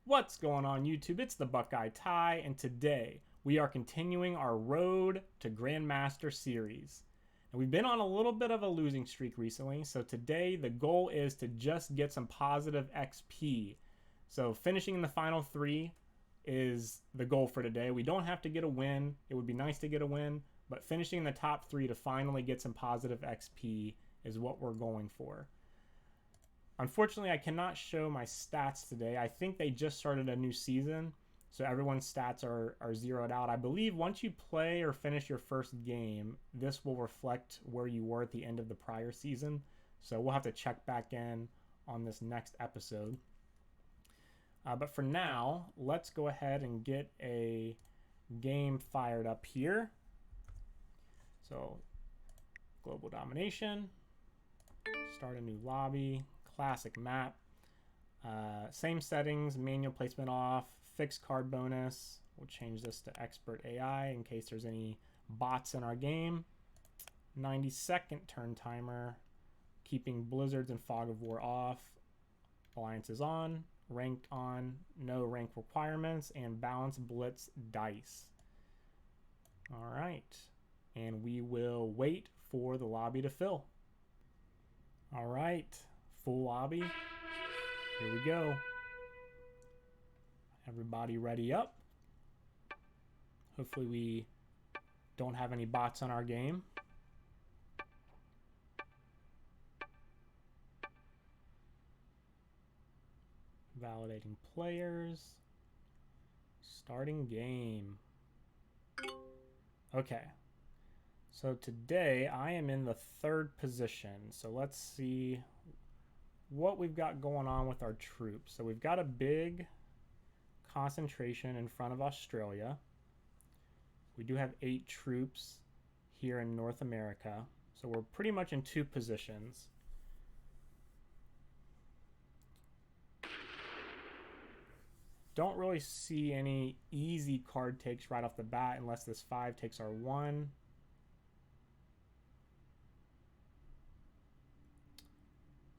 What's going on YouTube? It's the Buckeye Ty, and today we are continuing our Road to Grandmaster series. And we've been on a little bit of a losing streak recently, so today the goal is to just get some positive XP. So finishing in the final three is the goal for today. We don't have to get a win. It would be nice to get a win, but finishing in the top three to finally get some positive XP is what we're going for. Unfortunately, I cannot show my stats today. I think they just started a new season, so everyone's stats are zeroed out. I believe once you play or finish your first game, this will reflect where you were at the end of the prior season. So we'll have to check back in on this next episode. But for now, let's go ahead and get a game fired up here. So, global domination, start a new lobby. Classic map. Same settings, manual placement off, fixed card bonus. We'll change this to expert AI in case there's any bots in our game. 90-second turn timer, keeping blizzards and fog of war off. Alliances on, ranked on, no rank requirements, and balance blitz dice. All right, and we will wait for the lobby to fill. All right. Full lobby. Here we go. Everybody ready up. Hopefully we don't have any bots on our game. Validating players. Starting game. Okay. So today I am in the third position. So let's see what we've got going on with our troops. So we've got a big concentration in front of Australia. We do have 8 troops here in North America. So we're pretty much in 2 positions. Don't really see any easy card takes right off the bat unless this 5 takes our 1.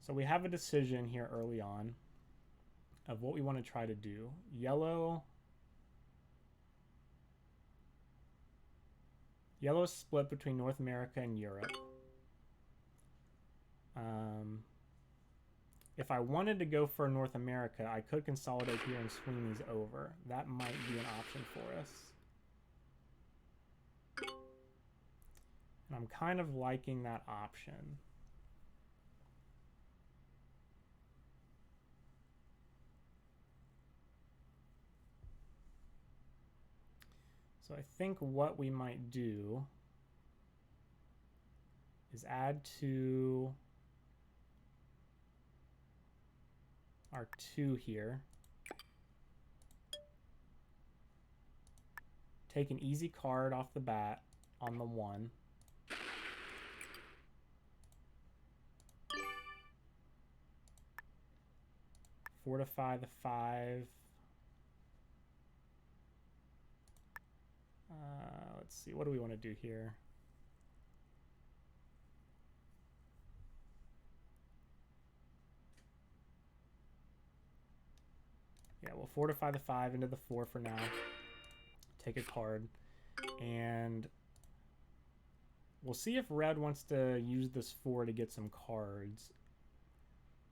So we have a decision here early on of what we want to try to do. Yellow is split between North America and Europe. If I wanted to go for North America, I could consolidate here and swing these over. That might be an option for us. And I'm kind of liking that option. So I think what we might do is add to our 2 here. Take an easy card off the bat on the 1. Fortify the 5. Let's see, what do we want to do here? Yeah, we'll fortify the 5 into the 4 for now. Take a card. And we'll see if red wants to use this 4 to get some cards.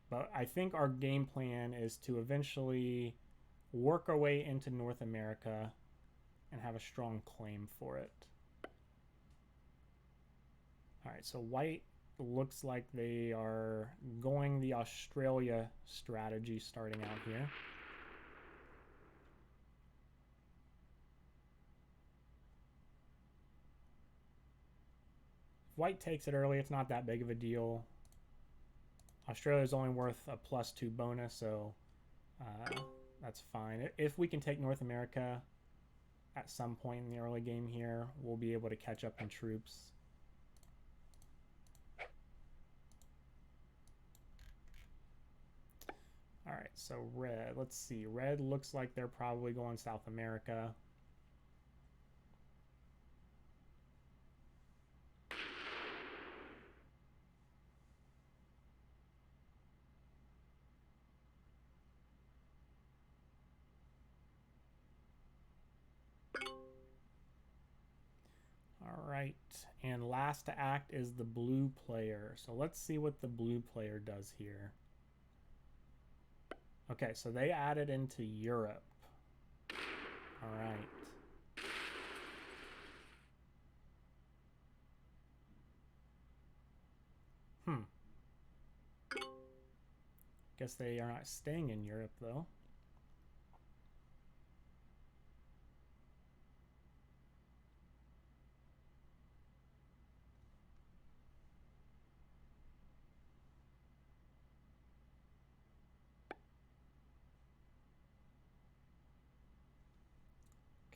But I think our game plan is to eventually work our way into North America and have a strong claim for it. All right, so white looks like they are going the Australia strategy starting out here. If white takes it early, it's not that big of a deal. Australia is only worth a +2 bonus, so that's fine. If we can take North America at some point in the early game here, we'll be able to catch up on troops. All right, so red, let's see. Red looks like they're probably going South America. right, and last to act is the blue player. So let's see what the blue player does here. Okay, so they added into Europe. All right. Guess they are not staying in Europe, though.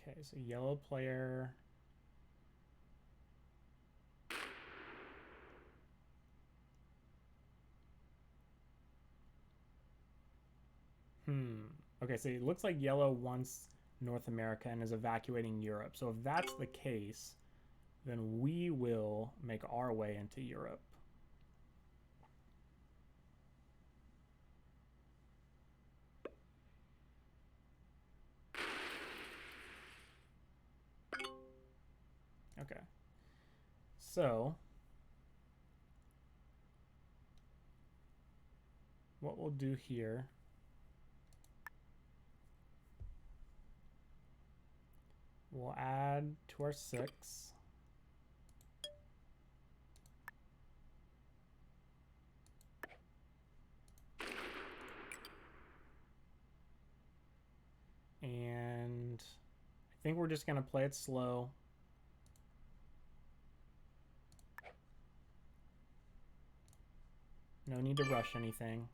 Okay, so yellow player. Okay, so it looks like yellow wants North America and is evacuating Europe. So if that's the case, then we will make our way into Europe. Okay. So what we'll do here, we'll add to our 6. And I think we're just going to play it slow. No need to rush anything.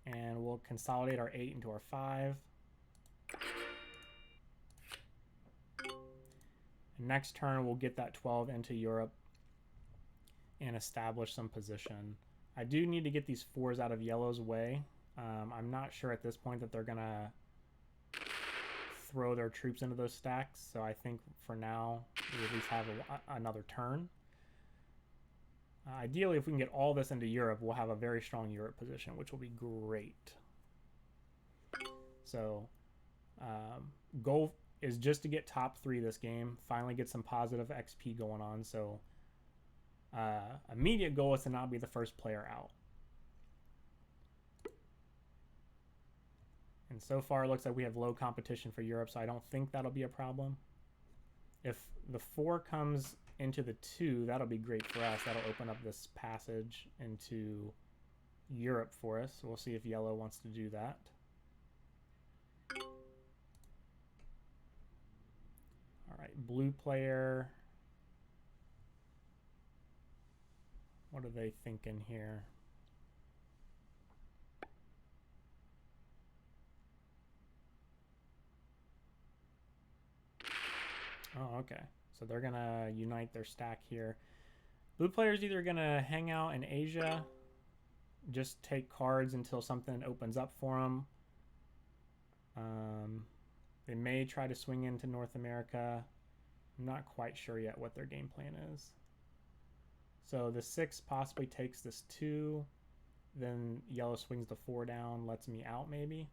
And we'll consolidate our 8 into our 5. And next turn, we'll get that 12 into Europe and establish some position. I do need to get these 4s out of yellow's way. I'm not sure at this point that they're going to throw their troops into those stacks. So I think for now, we at least have another turn. Ideally, if we can get all this into Europe, we'll have a very strong Europe position, which will be great. So goal is just to get top 3 this game, finally get some positive XP going on. So immediate goal is to not be the first player out. And so far, it looks like we have low competition for Europe, so I don't think that'll be a problem. If the 4 comes into the 2, that'll be great for us. That'll open up this passage into Europe for us. We'll see if yellow wants to do that. All right, blue player. What are they thinking here? Oh, okay. So they're going to unite their stack here. Blue player's either going to hang out in Asia, just take cards until something opens up for them. They may try to swing into North America. I'm not quite sure yet what their game plan is. So the 6 possibly takes this 2. Then yellow swings the 4 down, lets me out maybe.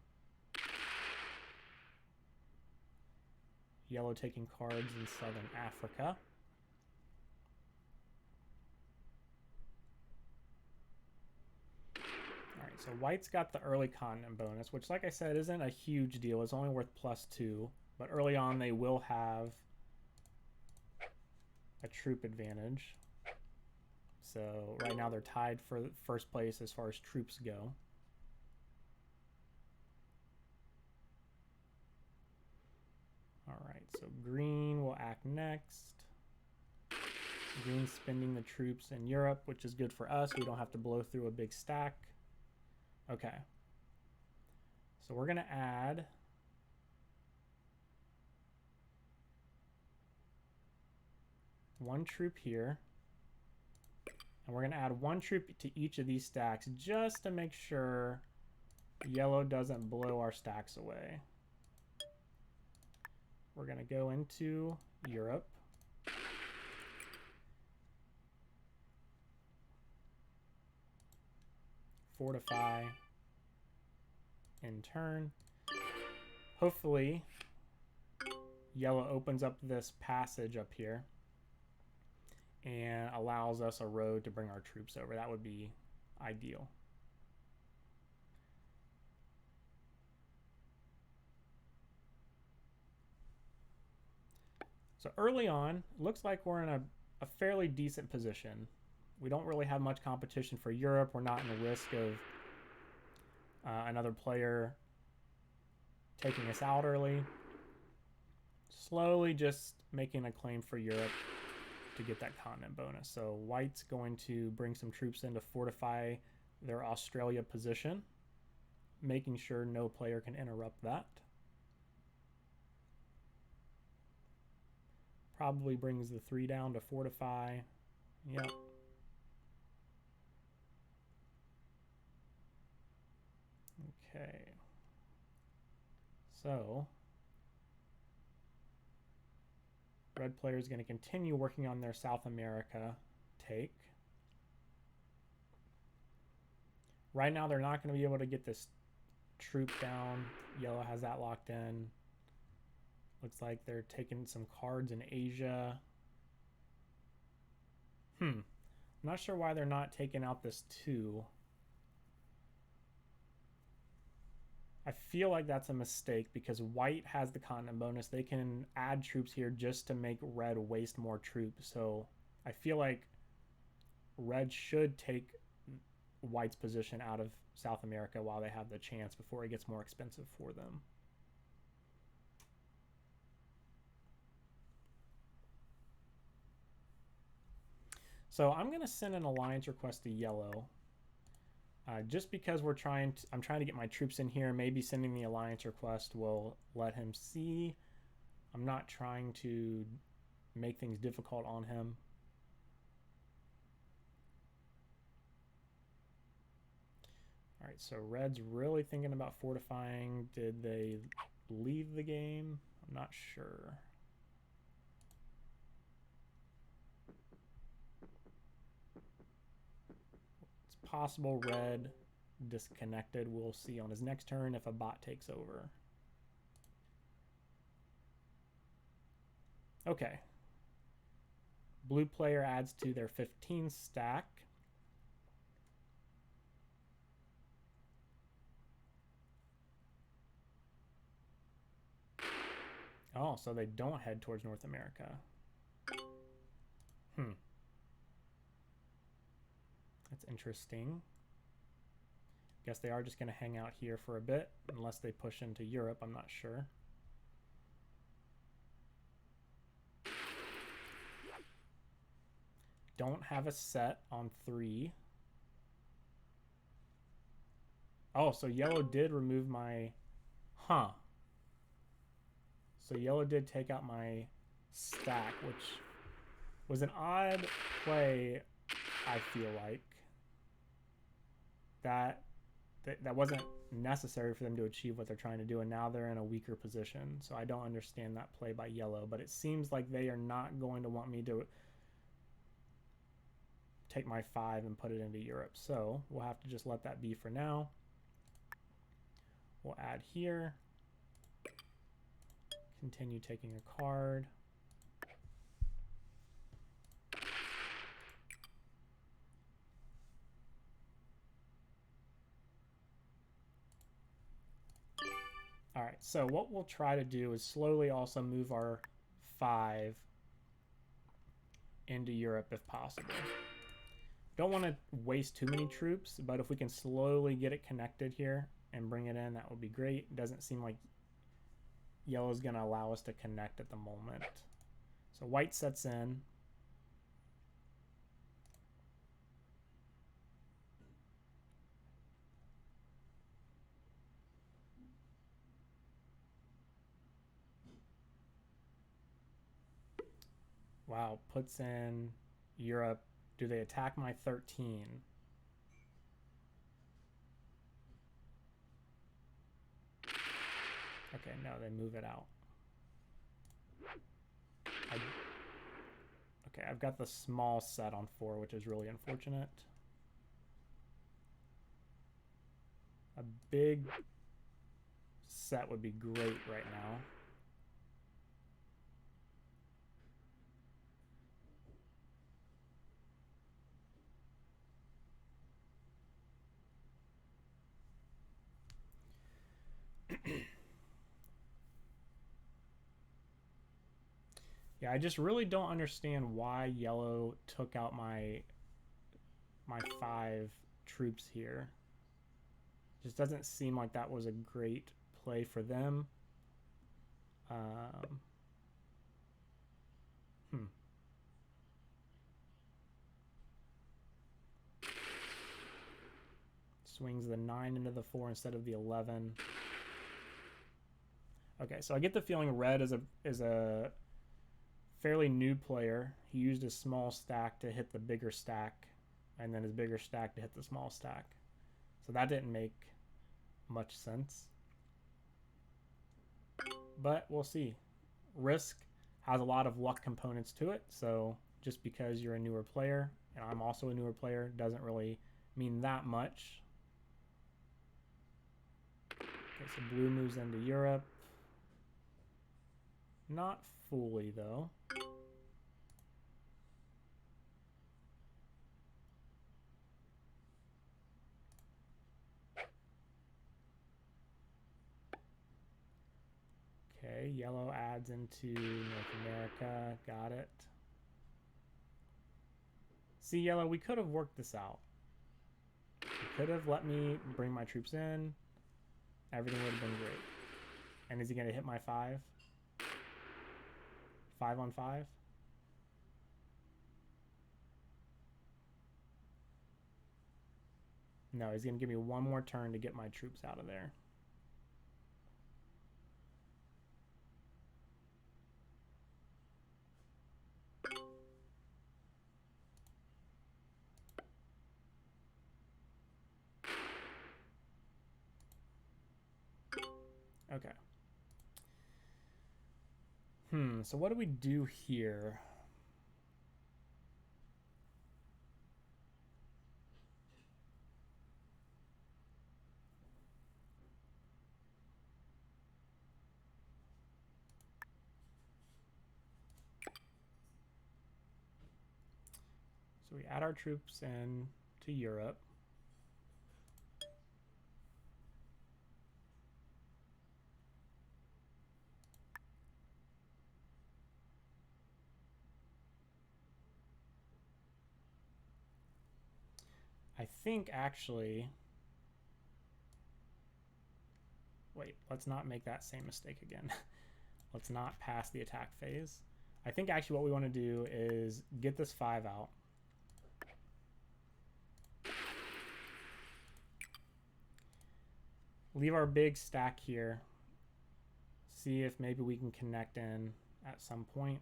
Yellow taking cards in Southern Africa. All right, so white's got the early continent bonus, which, like I said, isn't a huge deal. It's only worth +2, but early on they will have a troop advantage. So right now they're tied for first place as far as troops go. All right, so green will act next. Green spending the troops in Europe, which is good for us. We don't have to blow through a big stack. Okay. So we're going to add one troop here. And we're going to add one troop to each of these stacks just to make sure yellow doesn't blow our stacks away. We're going to go into Europe. Fortify in turn. Hopefully, yellow opens up this passage up here. and allows us a road to bring our troops over. That would be ideal. So early on, looks like we're in a fairly decent position. We don't really have much competition for Europe. We're not in the risk of another player taking us out early. Slowly just making a claim for Europe to get that continent bonus. So White's going to bring some troops in to fortify their Australia position, making sure no player can interrupt that. Probably brings the 3 down to fortify. Yep. Okay. So red player is going to continue working on their South America take. Right now, they're not going to be able to get this troop down. Yellow has that locked in. Looks like they're taking some cards in Asia. I'm not sure why they're not taking out this 2. I feel like that's a mistake because White has the continent bonus. They can add troops here just to make Red waste more troops. So I feel like Red should take White's position out of South America while they have the chance before it gets more expensive for them. So I'm going to send an alliance request to Yellow. Just because I'm trying to get my troops in here. Maybe sending the alliance request will let him see. I'm not trying to make things difficult on him. All right, so Red's really thinking about fortifying. Did they leave the game? I'm not sure. Possible Red disconnected. We'll see on his next turn if a bot takes over. Okay. Blue player adds to their 15 stack. Oh, so they don't head towards North America. That's interesting. Guess they are just going to hang out here for a bit, unless they push into Europe. I'm not sure. Don't have a set on 3. Oh, so Yellow did remove my... So Yellow did take out my stack, which was an odd play, I feel like. That wasn't necessary for them to achieve what they're trying to do, and now they're in a weaker position. So I don't understand that play by Yellow, but it seems like they are not going to want me to take my 5 and put it into Europe. So we'll have to just let that be for now. We'll add here. Continue taking a card. All right, so what we'll try to do is slowly also move our 5 into Europe if possible. Don't want to waste too many troops, but if we can slowly get it connected here and bring it in, that would be great. It doesn't seem like Yellow's going to allow us to connect at the moment. So White sets in. Wow, puts in Europe. Do they attack my 13? Okay, no, they move it out. Okay, I've got the small set on 4, which is really unfortunate. A big set would be great right now. Yeah, I just really don't understand why yellow took out my 5 troops here. Just doesn't seem like that was a great play for them. Hmm. Swings the 9 into the 4 instead of the 11. Okay, so I get the feeling red is a fairly new player. He used his small stack to hit the bigger stack, and then his bigger stack to hit the small stack. So that didn't make much sense. But we'll see. Risk has a lot of luck components to it, so just because you're a newer player, and I'm also a newer player, doesn't really mean that much. Okay, so blue moves into Europe. Not fully, though. Okay, yellow adds into North America. Got it. See, yellow, we could have worked this out. You could have let me bring my troops in. Everything would have been great. And is he going to hit my 5? 5 on 5? No, he's going to give me one more turn to get my troops out of there. Okay. So what do we do here? So we add our troops in to Europe. I think actually... Wait, let's not make that same mistake again. Let's not pass the attack phase. I think actually what we want to do is get this 5 out. Leave our big stack here. See if maybe we can connect in at some point.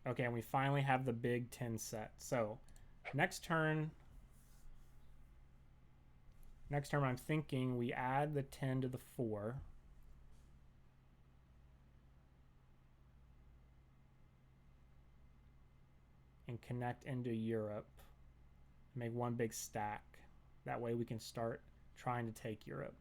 Okay, and we finally have the big 10 set. So next turn I'm thinking we add the 10 to the 4. And connect into Europe. Make one big stack. That way we can start trying to take Europe.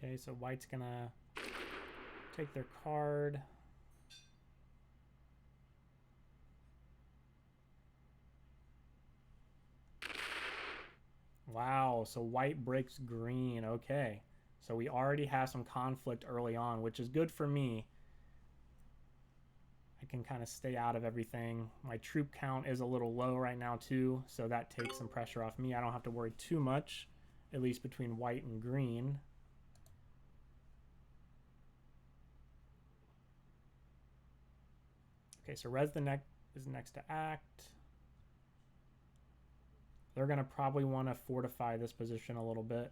Okay, so white's gonna take their card. Wow, so white breaks green. Okay, so we already have some conflict early on, which is good for me. I can kind of stay out of everything. My troop count is a little low right now too, so that takes some pressure off me. I don't have to worry too much, at least between white and green. Okay, so Red's is next to act. They're going to probably want to fortify this position a little bit.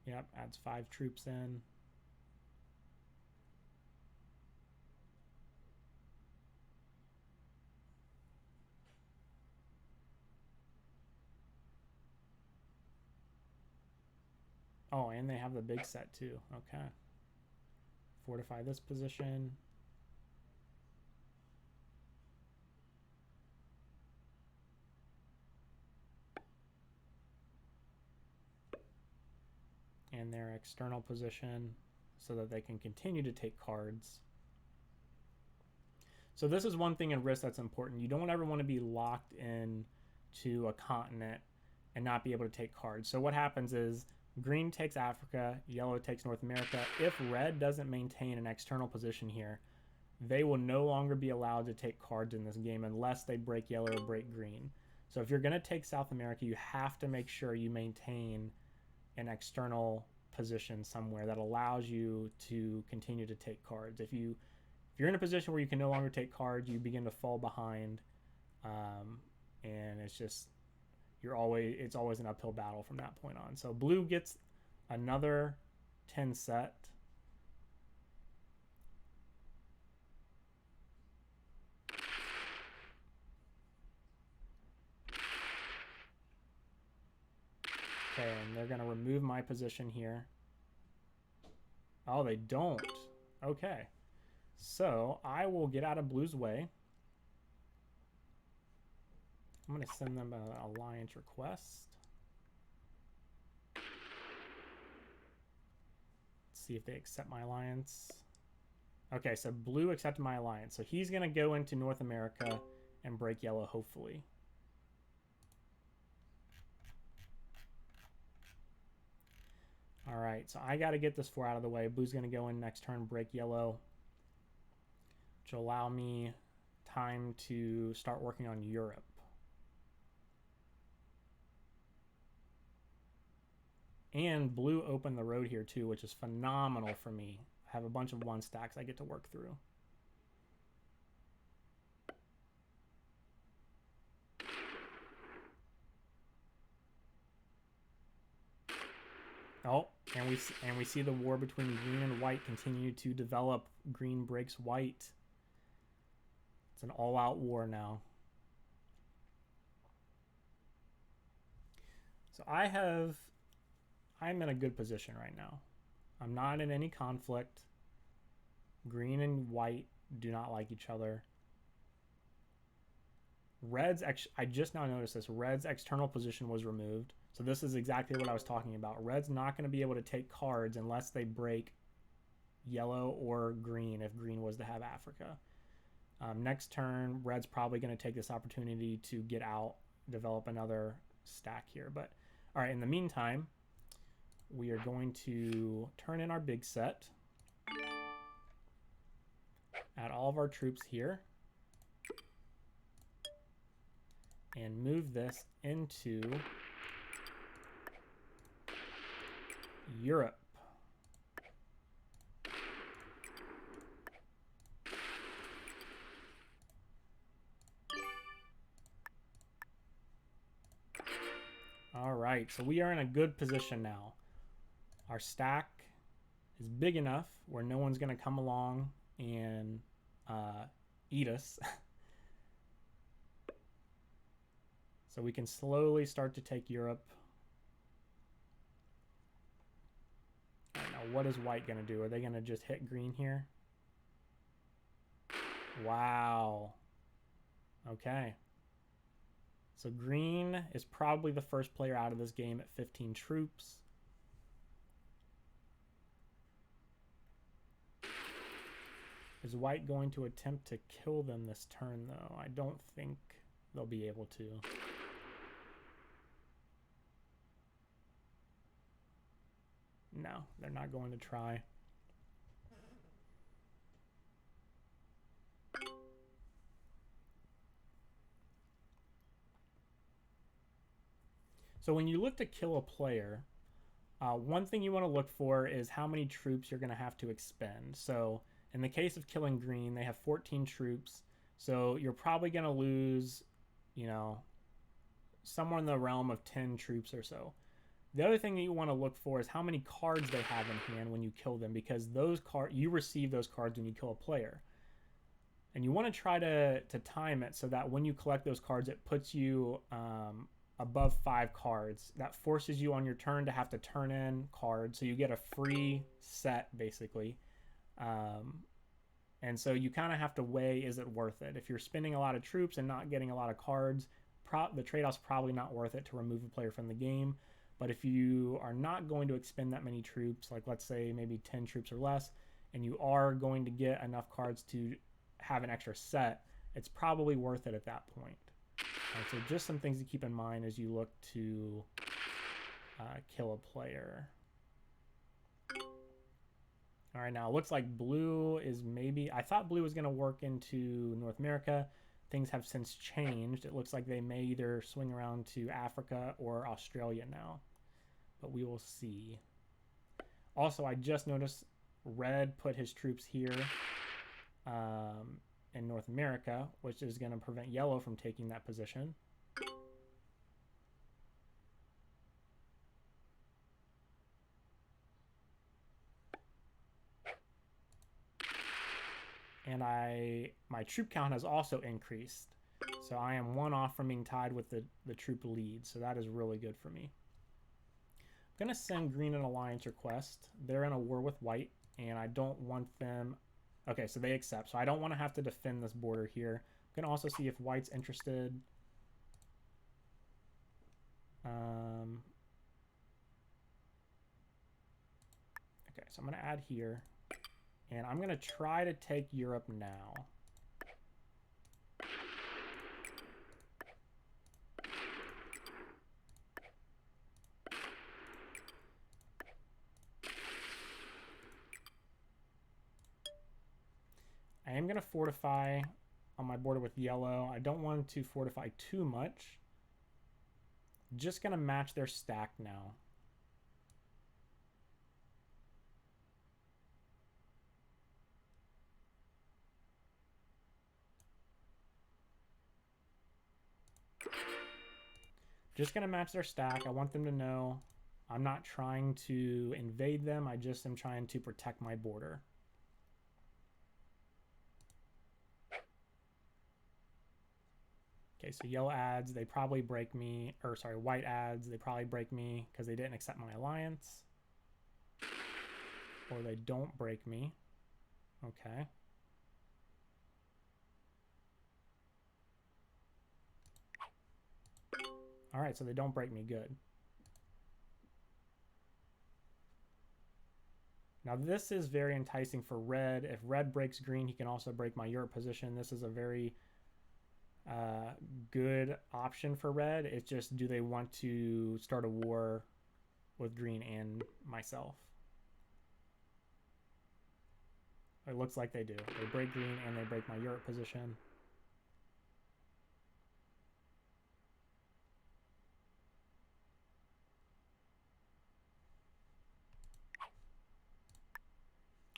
Yep, adds 5 troops in. Oh, and they have the big set too. Okay. Fortify this position. their external position so that they can continue to take cards. So this is one thing in Risk that's important. You don't ever want to be locked in to a continent and not be able to take cards. So what happens is green takes Africa, yellow takes North America. If red doesn't maintain an external position here, they will no longer be allowed to take cards in this game unless they break yellow or break green. So if you're going to take South America, you have to make sure you maintain an external position somewhere that allows you to continue to take cards. If you're in a position where you can no longer take cards, you begin to fall behind, and it's always an uphill battle from that point on. So blue gets another 10 set. Okay, and they're going to remove my position here. Oh, they don't. Okay. So I will get out of blue's way. I'm going to send them an alliance request. Let's see if they accept my alliance. Okay, so blue accepted my alliance. So he's going to go into North America and break yellow, hopefully. All right, so I got to get this 4 out of the way. Blue's going to go in next turn, break yellow, which will allow me time to start working on Europe. And blue opened the road here too, which is phenomenal for me. I have a bunch of 1 stacks I get to work through. Oh, and we see the war between green and white continue to develop. Green breaks white. It's an all-out war now. So I'm in a good position right now. I'm not in any conflict. Green and white do not like each other. I just now noticed this. Red's external position was removed. So this is exactly what I was talking about. Red's not going to be able to take cards unless they break yellow or green, if green was to have Africa. Next turn, red's probably going to take this opportunity to get out, develop another stack here. But all right, in the meantime, we are going to turn in our big set. Add all of our troops here. And move this into Europe. All right, so we are in a good position now. Our stack is big enough where no one's going to come along and eat us. So we can slowly start to take Europe. All right, now what is white going to do? Are they going to just hit green here? Wow. Okay. So green is probably the first player out of this game at 15 troops. Is white going to attempt to kill them this turn, though? I don't think they'll be able to. No, they're not going to try. So when you look to kill a player, one thing you want to look for is how many troops you're going to have to expend. So in the case of killing green, they have 14 troops. So you're probably going to lose, you know, somewhere in the realm of 10 troops or so. The other thing that you want to look for is how many cards they have in hand when you kill them, because you receive those cards when you kill a player. And you want to try to time it so that when you collect those cards, it puts you above 5 cards. That forces you on your turn to have to turn in cards, so you get a free set, basically. And so you kind of have to weigh, is it worth it? If you're spending a lot of troops and not getting a lot of cards, the trade-off's probably not worth it to remove a player from the game. But if you are not going to expend that many troops, like let's say maybe 10 troops or less, and you are going to get enough cards to have an extra set, it's probably worth it at that point. Right, so just some things to keep in mind as you look to kill a player. All right, now it looks like blue is maybe... I thought blue was going to work into North America. Things have since changed. It looks like they may either swing around to Africa or Australia now. But we will see. Also, I just noticed red put his troops here in North America, which is going to prevent yellow from taking that position. And my troop count has also increased. So I am 1 off from being tied with the troop lead. So that is really good for me. I'm going to send green an alliance request. They're in a war with white, and I don't want them... Okay, so they accept. So I don't want to have to defend this border here. I'm going to also see if white's interested. Okay, so I'm going to add here. And I'm going to try to take Europe now. I am going to fortify on my border with yellow. I don't want to fortify too much. Just going to match their stack now. Just going to match their stack. I want them to know I'm not trying to invade them. I just am trying to protect my border. Okay, so yellow adds, they probably break me, or sorry, white adds, they probably break me because they didn't accept my alliance. Or they don't break me. Okay. All right, so they don't break me. Good. Now this is very enticing for red. If red breaks green, he can also break my Europe position. This is a very good option for red. It's just, do they want to start a war with green and myself? It looks like they do. They break green and they break my Europe position.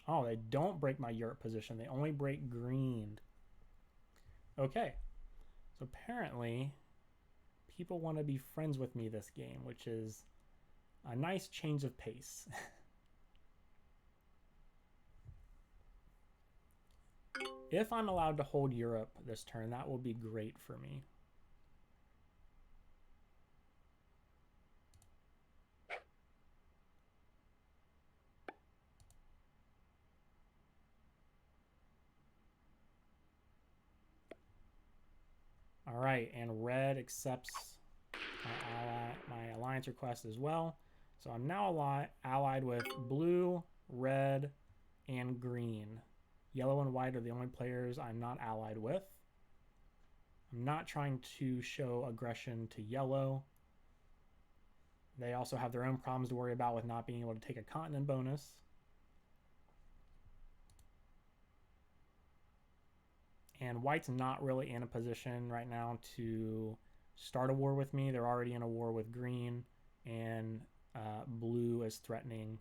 Oh, they don't break my Europe position. They only break green. Okay. So apparently, people want to be friends with me this game, which is a nice change of pace. If I'm allowed to hold Europe this turn, that will be great for me. All right, and red accepts my alliance request as well. So I'm now allied with blue, red, and green. Yellow and white are the only players I'm not allied with. I'm not trying to show aggression to yellow. They also have their own problems to worry about with not being able to take a continent bonus. And white's not really in a position right now to start a war with me. They're already in a war with green, and blue is threatening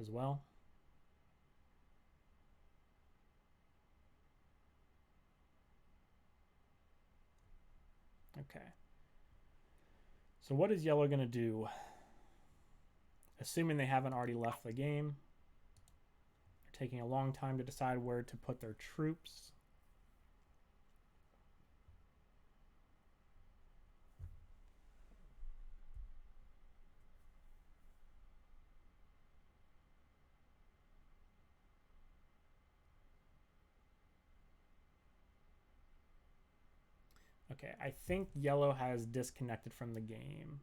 as well. Okay. So what is yellow going to do? Assuming they haven't already left the game. They're taking a long time to decide where to put their troops. Okay, I think yellow has disconnected from the game.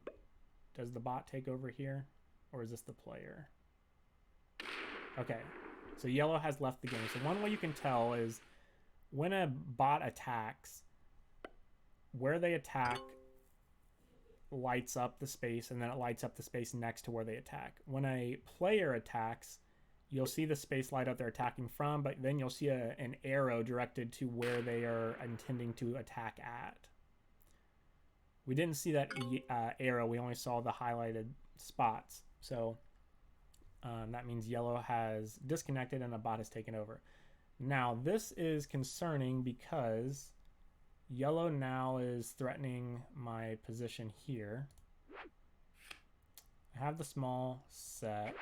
Does the bot take over here? Or is this the player? Okay, so yellow has left the game. So one way you can tell is when a bot attacks, where they attack lights up the space, and then it lights up the space next to where they attack. When a player attacks, you'll see the space light up they're attacking from, but then you'll see an arrow directed to where they are intending to attack at. We didn't see that arrow. We only saw the highlighted spots. So that means yellow has disconnected and a bot has taken over. Now, this is concerning because yellow now is threatening my position here. I have the small set.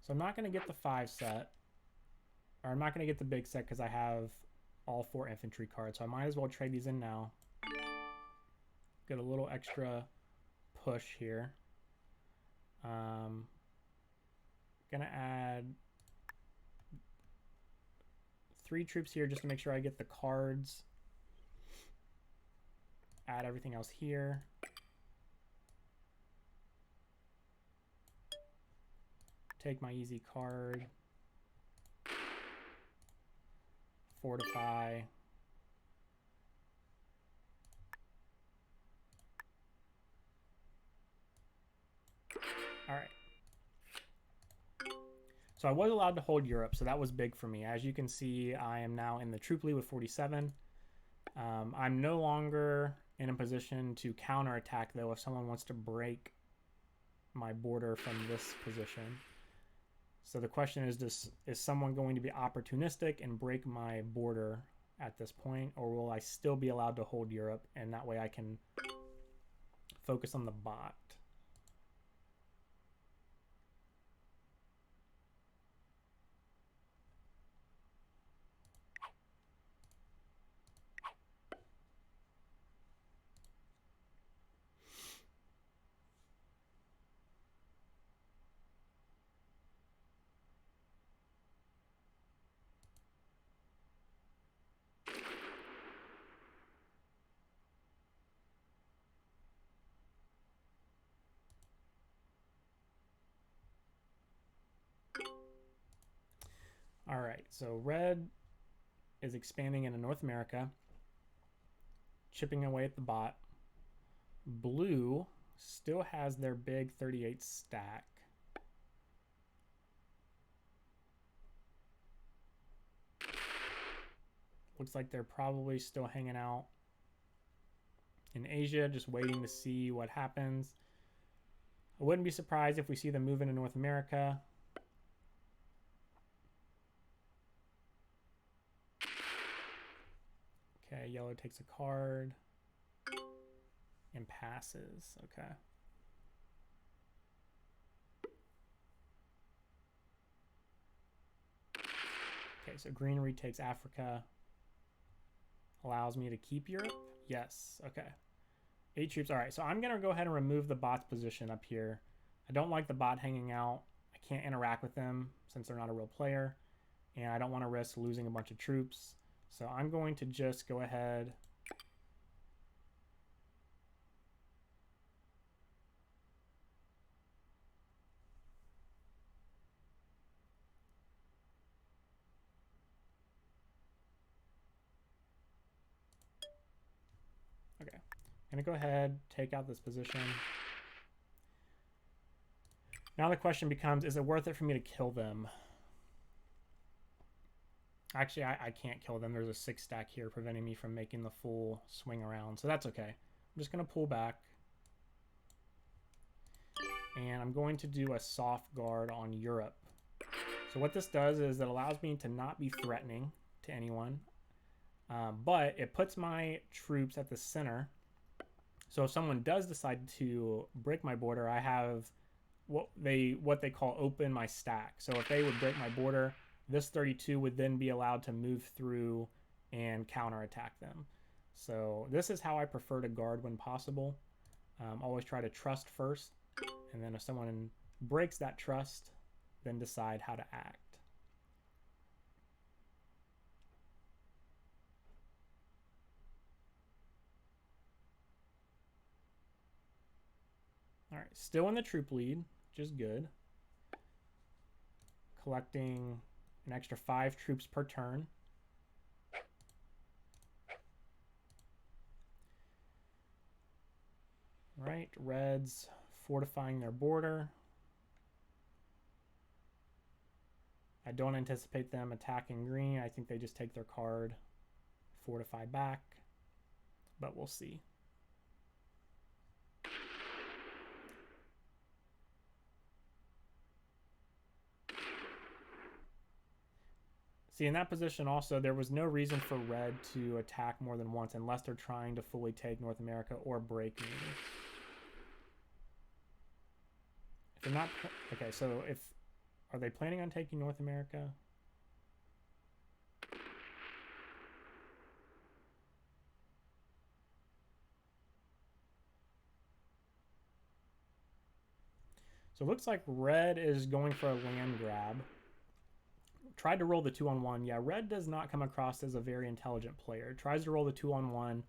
So I'm not going to get the 5 set. Or I'm not going to get the big set because I have all 4 infantry cards. So I might as well trade these in now. Get a little extra push here. Gonna add 3 troops here just to make sure I get the cards. Add everything else here. Take my easy card. Fortify. All right. So I was allowed to hold Europe, so that was big for me. As you can see, I am now in the troop lead with 47. I'm no longer in a position to counterattack, though, if someone wants to break my border from this position. So the question is someone going to be opportunistic and break my border at this point, or will I still be allowed to hold Europe, and that way I can focus on the bot? All right, so red is expanding into North America, chipping away at the bot. Blue still has their big 38 stack. Looks like they're probably still hanging out in Asia, just waiting to see what happens. I wouldn't be surprised if we see them move into North America. Okay, yellow takes a card and passes. Okay. Okay, so green retakes Africa. Allows me to keep Europe? Yes, okay. 8 troops. All right, so I'm going to go ahead and remove the bot's position up here. I don't like the bot hanging out. I can't interact with them since they're not a real player. And I don't want to risk losing a bunch of troops. So I'm going to just go ahead. Okay, I'm going to go ahead, take out this position. Now the question becomes, is it worth it for me to kill them? Actually, I can't kill them. There's a 6 stack here preventing me from making the full swing around. So that's okay. I'm just going to pull back. And I'm going to do a soft guard on Europe. So what this does is it allows me to not be threatening to anyone. But it puts my troops at the center. So if someone does decide to break my border, I have what they call open my stack. So if they would break my border, this 32 would then be allowed to move through and counterattack them. So this is how I prefer to guard when possible. Always try to trust first, and then if someone breaks that trust, then decide how to act. All right, still in the troop lead, which is good. Collecting an extra 5 troops per turn. Right, Reds fortifying their border. I don't anticipate them attacking green. I think they just take their card, fortify back, but we'll see. See, in that position also, there was no reason for red to attack more than once unless they're trying to fully take North America or break me. If they're not... Okay, so if... Are they planning on taking North America? So it looks like red is going for a land grab. Tried to roll the 2-on-1. Yeah, red does not come across as a very intelligent player. Tries to roll the 2-on-1.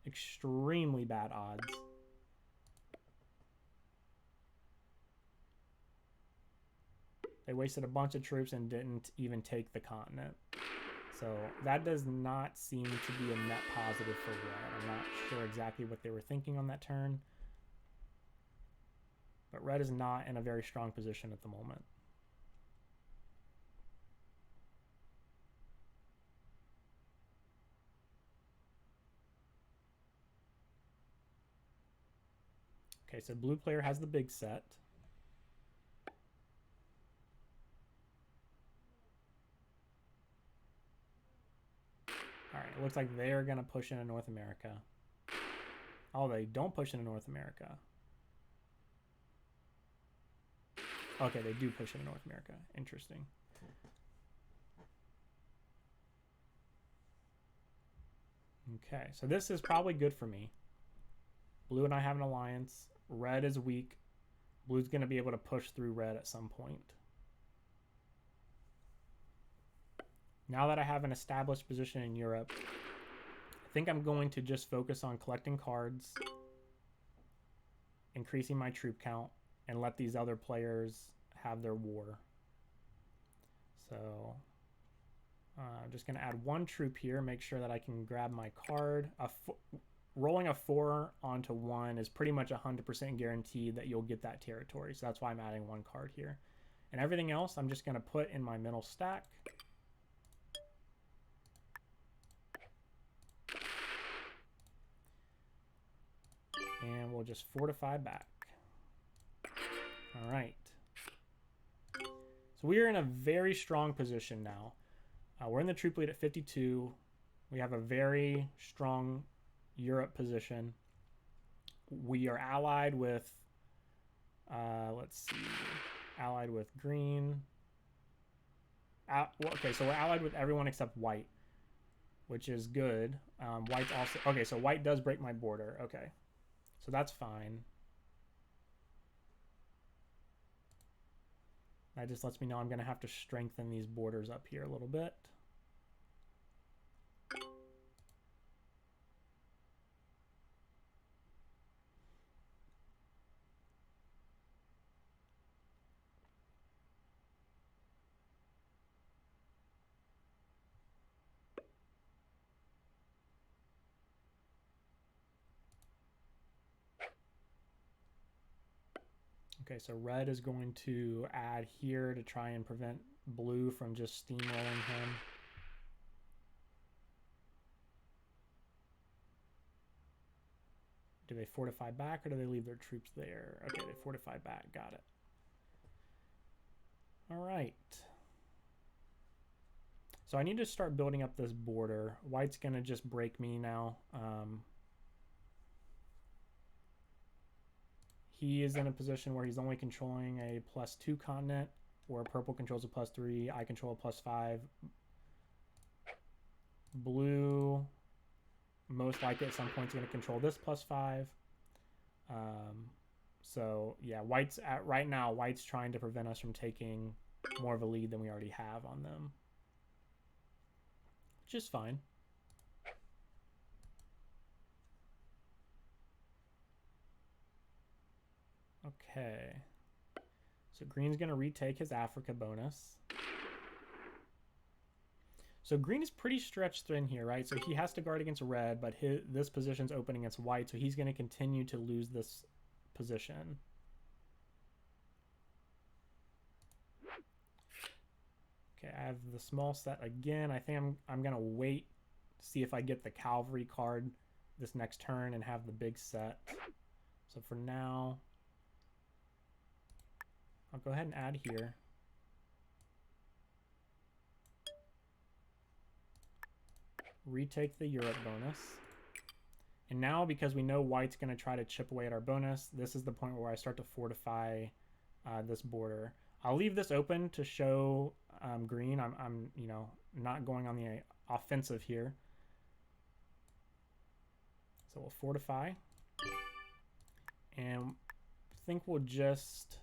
Extremely bad odds. They wasted a bunch of troops and didn't even take the continent. So that does not seem to be a net positive for red. I'm not sure exactly what they were thinking on that turn. But red is not in a very strong position at the moment. Okay, so blue player has the big set. All right, it looks like they're going to push into North America. Oh, they don't push into North America. Okay, they do push into North America. Interesting. Okay, so this is probably good for me. Blue and I have an alliance. Red is weak. Blue's going to be able to push through red at some point. Now that I have an established position in Europe, I think I'm going to just focus on collecting cards, increasing my troop count, and let these other players have their war. So I'm just going to add 1 troop here, make sure that I can grab my card. Rolling a 4 onto 1 is pretty much 100% guaranteed that you'll get that territory. So that's why I'm adding 1 card here. And everything else I'm just going to put in my middle stack. And we'll just fortify back. All right. So we are in a very strong position now. We're in the troop lead at 52. We have a very strong Europe position. We are allied with, let's see, allied with green. Okay, so we're allied with everyone except white, which is good. White's also, okay, so white does break my border. Okay, so that's fine. That just lets me know I'm going to have to strengthen these borders up here a little bit. Okay, so red is going to add here to try and prevent blue from just steamrolling him. Do they fortify back or do they leave their troops there? Okay, they fortify back. Got it. All right. So I need to start building up this border. White's going to just break me now. He is in a position where he's only controlling a +2 continent. where purple controls a +3, I control a +5. Blue, most likely at some point, is going to control this +5. So yeah, white's at right now. White's trying to prevent us from taking more of a lead than we already have on them, which is fine. Okay. So green's going to retake his Africa bonus. So green is pretty stretched thin here, right? So he has to guard against red, but this position's open against white, so he's going to continue to lose this position. Okay, I have the small set again. I think I'm going to wait to see if I get the cavalry card this next turn and have the big set. So for now, I'll go ahead and add here. Retake the Europe bonus. And now, because we know white's going to try to chip away at our bonus, this is the point where I start to fortify this border. I'll leave this open to show green. I'm you know, not going on the offensive here. So we'll fortify. And I think we'll just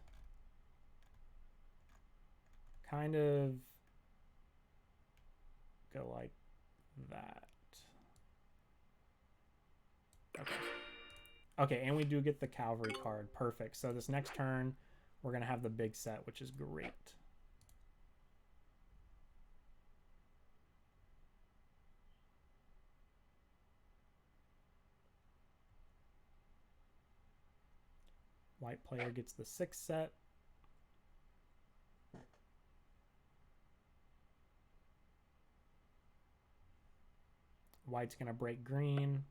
kind of go like that. Okay. Okay, and we do get the cavalry card. Perfect. So this next turn, we're going to have the big set, which is great. White player gets the 6 set. White's going to break green.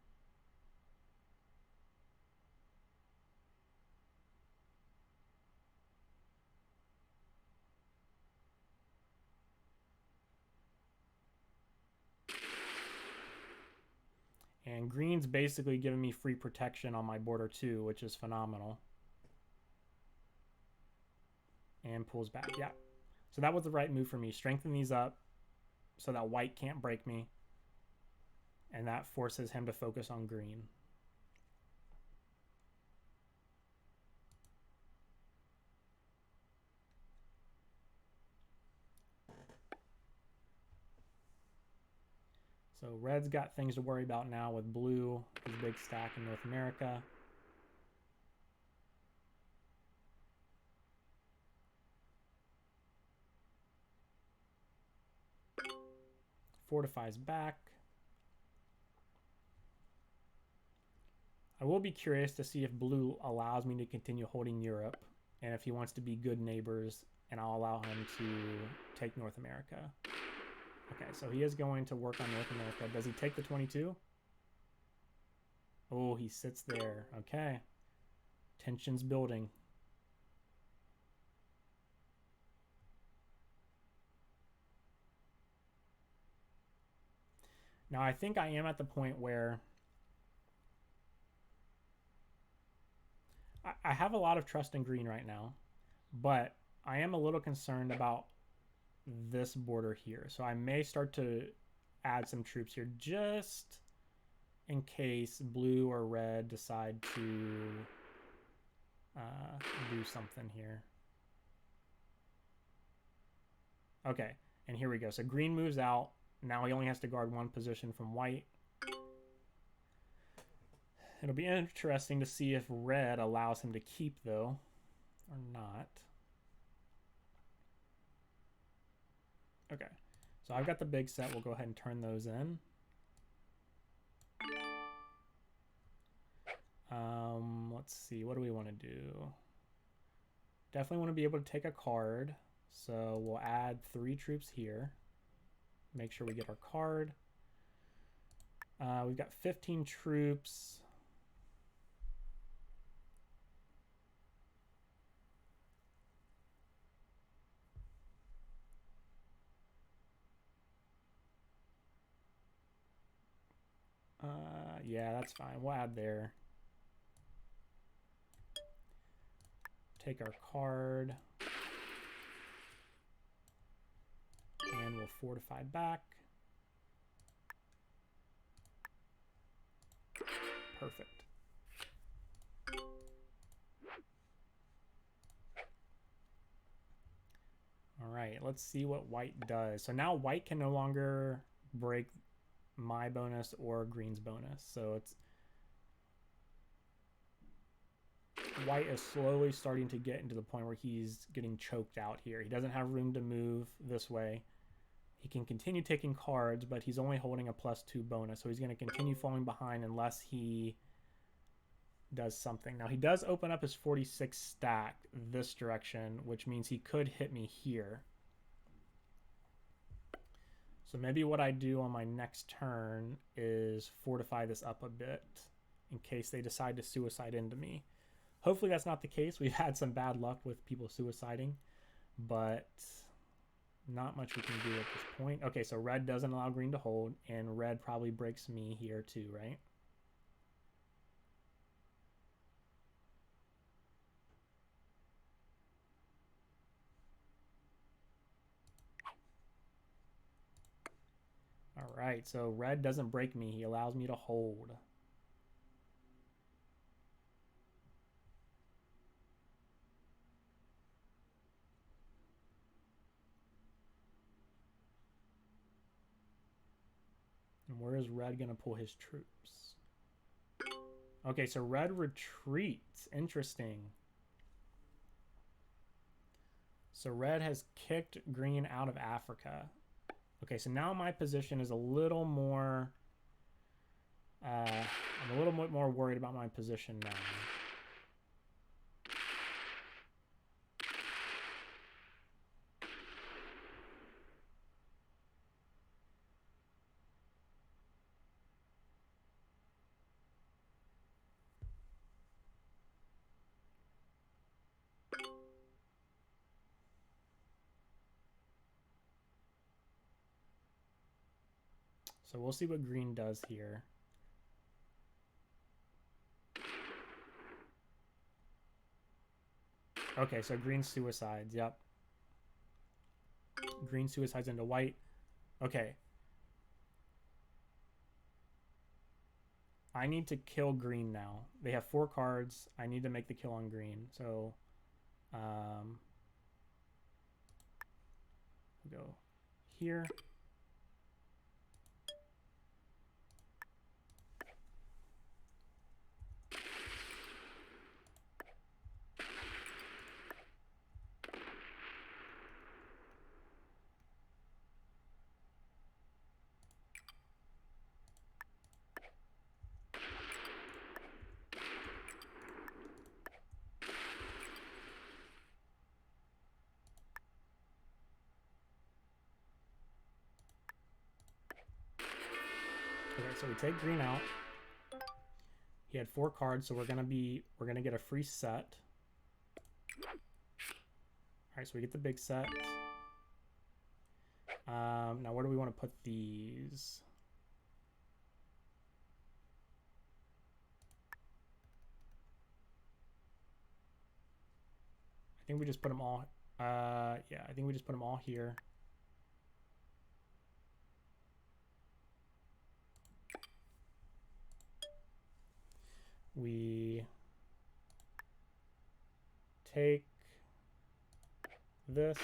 And green's basically giving me free protection on my border too, which is phenomenal. And pulls back, yeah. So that was the right move for me. Strengthen these up so that white can't break me. And that forces him to focus on green. So red's got things to worry about now with blue, his big stack in North America. Fortifies back. I will be curious to see if blue allows me to continue holding Europe and if he wants to be good neighbors, and I'll allow him to take North America. Okay, so he is going to work on North America. Does he take the 22? Oh, he sits there. Okay. Tension's building. Now, I think I am at the point where I have a lot of trust in green right now, but I am a little concerned about this border here. So I may start to add some troops here just in case blue or red decide to do something here. Okay, and here we go. So green moves out. Now he only has to guard one position from white. It'll be interesting to see if red allows him to keep, though, or not. Okay, so I've got the big set. We'll go ahead and turn those in. Let's see. What do we want to do? Definitely want to be able to take a card. So we'll add 3 troops here. Make sure we get our card. We've got 15 troops. Yeah, that's fine. We'll add there. Take our card. and we'll fortify back. Perfect. All right, let's see what white does. So now white can no longer break my bonus or green's bonus. So it's white is slowly starting to get into the point where he's getting choked out here. He doesn't have room to move this way. He can continue taking cards, but he's only holding a +2 bonus. So he's going to continue falling behind unless he does something. Now he does open up his 46 stack this direction, which means he could hit me here. So maybe what I do on my next turn is fortify this up a bit in case they decide to suicide into me. Hopefully that's not the case. We've had some bad luck with people suiciding, but not much we can do at this point. Okay, so red doesn't allow green to hold, and red probably breaks me here too, right? All right, so red doesn't break me. He allows me to hold. And where is red going to pull his troops? Okay, so red retreats. Interesting. So red has kicked green out of Africa. Okay, so now my position is a little more... I'm a little bit more worried about my position now. So we'll see what green does here. Okay, so green suicides. Yep. Green suicides into white. Okay. I need to kill green now. They have 4 cards. I need to make the kill on green. So, we'll go here. Okay, so we take green out. He had 4 cards, so we're gonna get a free set. Alright, so we get the big set. Now where do we want to put these? I think we just put them all yeah, I think we just put them all here. We take this,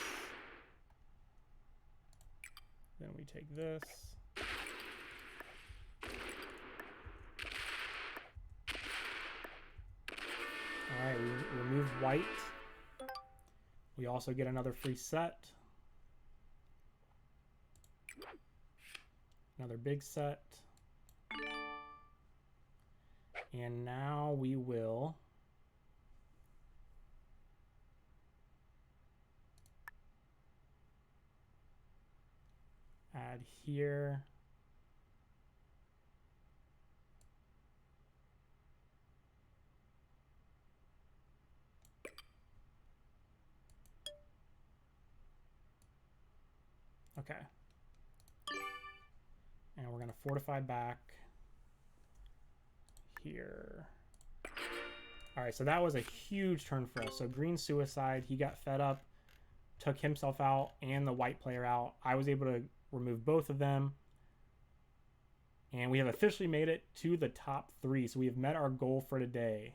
then we take this. All right, we remove white. We also get another free set. Another big set. And now we will add here. Okay. And we're going to fortify back here. All right, so that was a huge turn for us. So green suicide, he got fed up. took himself out and the white player out. I was able to remove both of them. And we have officially made it to the top 3. So we have met our goal for today.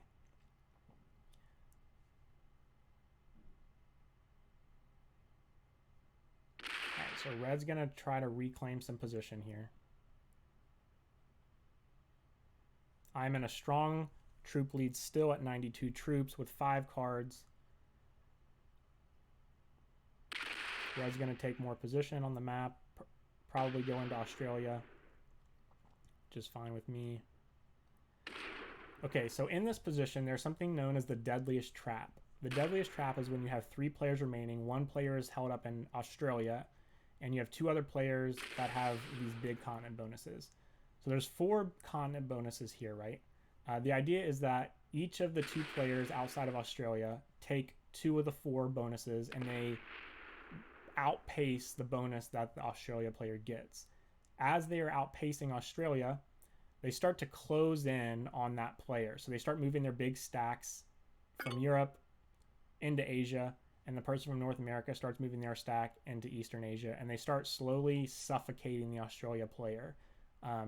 All right, so red's going to try to reclaim some position here. I'm in a strong troop lead still at 92 troops with 5 cards. Red's going to take more position on the map, probably go into Australia, which is fine with me. Okay, so in this position, there's something known as the deadliest trap. The deadliest trap is when you have 3 players remaining, 1 player is held up in Australia, and you have 2 other players that have these big continent bonuses. So there's 4 continent bonuses here, right? The idea is that each of the 2 players outside of Australia take 2 of the 4 bonuses, and they outpace the bonus that the Australia player gets. As they are outpacing Australia, they start to close in on that player. So they start moving their big stacks from Europe into Asia, and the person from North America starts moving their stack into Eastern Asia, and they start slowly suffocating the Australia player,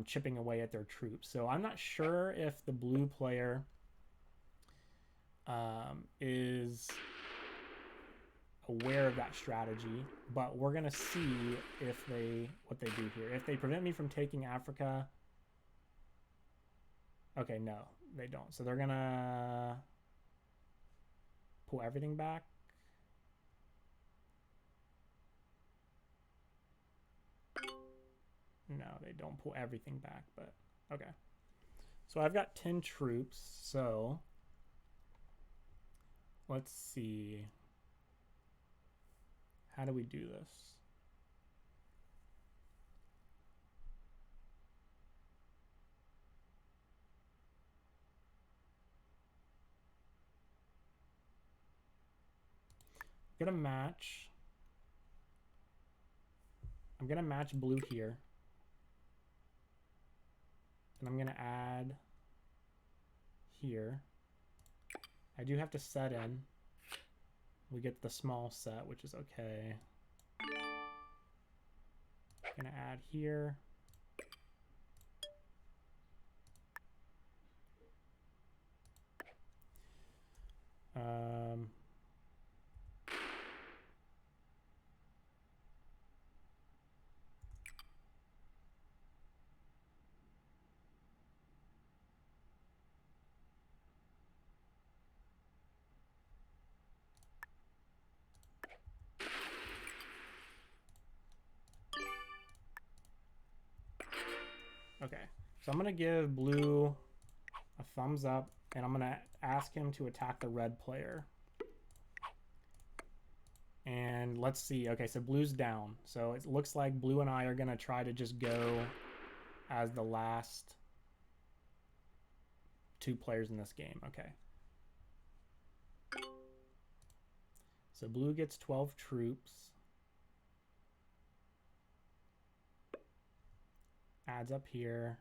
chipping away at their troops. So I'm not sure if the blue player is aware of that strategy, but we're gonna see if what they do here. If they prevent me from taking Africa, okay, no, they don't. So they're gonna pull everything back. No, they don't pull everything back, but okay. So I've got 10 troops, so let's see. How do we do this? I'm gonna match. I'm gonna match blue here. And I'm gonna add here. I do have to set in. We get the small set, which is okay. Gonna add here. Okay, so I'm gonna give blue a thumbs up, and I'm gonna ask him to attack the red player. And let's see. Okay, so blue's down. So it looks like blue and I are gonna try to just go as the last 2 players in this game. Okay. So blue gets 12 troops. Adds up here.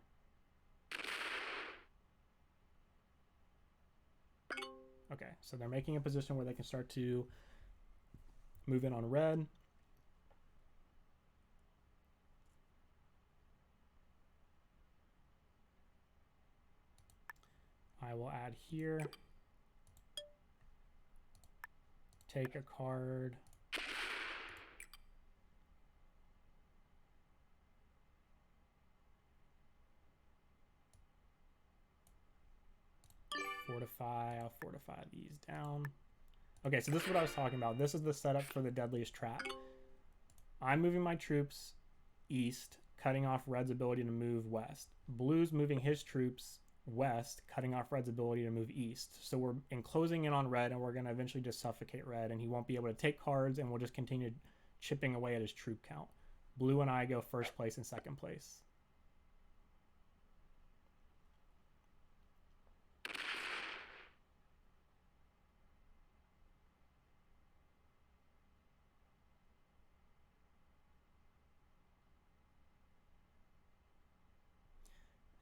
Okay, so they're making a position where they can start to move in on red. I will add here. Take a card. Fortify. I'll fortify these down. Okay, so this is what I was talking about. This is the setup for the deadliest trap. I'm moving my troops east, cutting off red's ability to move west. Blue's moving his troops west, cutting off red's ability to move east. So we're enclosing in on red, and we're going to eventually just suffocate red, and he won't be able to take cards, and we'll just continue chipping away at his troop count. Blue and I go first place and second place.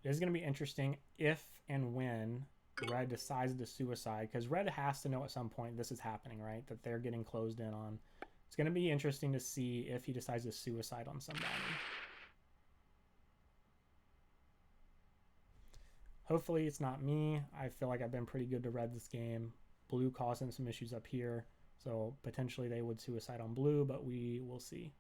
It is going to be interesting if and when red decides to suicide, because red has to know at some point this is happening, right? That they're getting closed in on. It's going to be interesting to see if he decides to suicide on somebody. Hopefully it's not me. I feel like I've been pretty good to red this game. Blue causing some issues up here. So potentially they would suicide on blue, but we will see.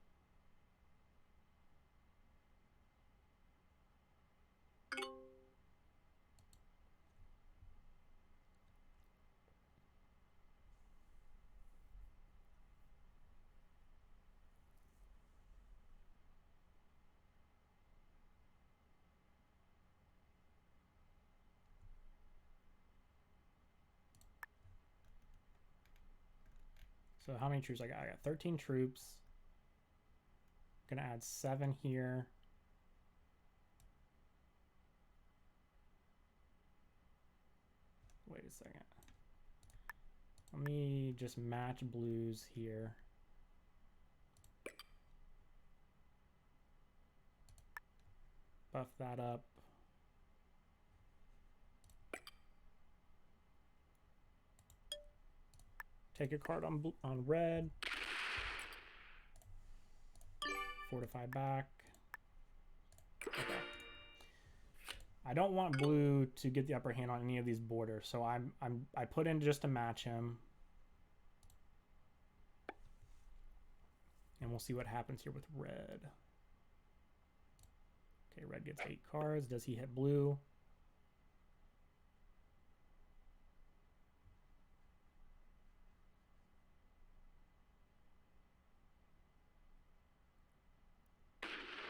So how many troops I got? I got 13 troops. I'm gonna add 7 here. Wait a second. Let me just match blues here. Buff that up. Take a card on red. Fortify back. Okay. I don't want blue to get the upper hand on any of these borders, so I put in just to match him. And we'll see what happens here with red. Okay, red gets 8 cards. Does he hit blue?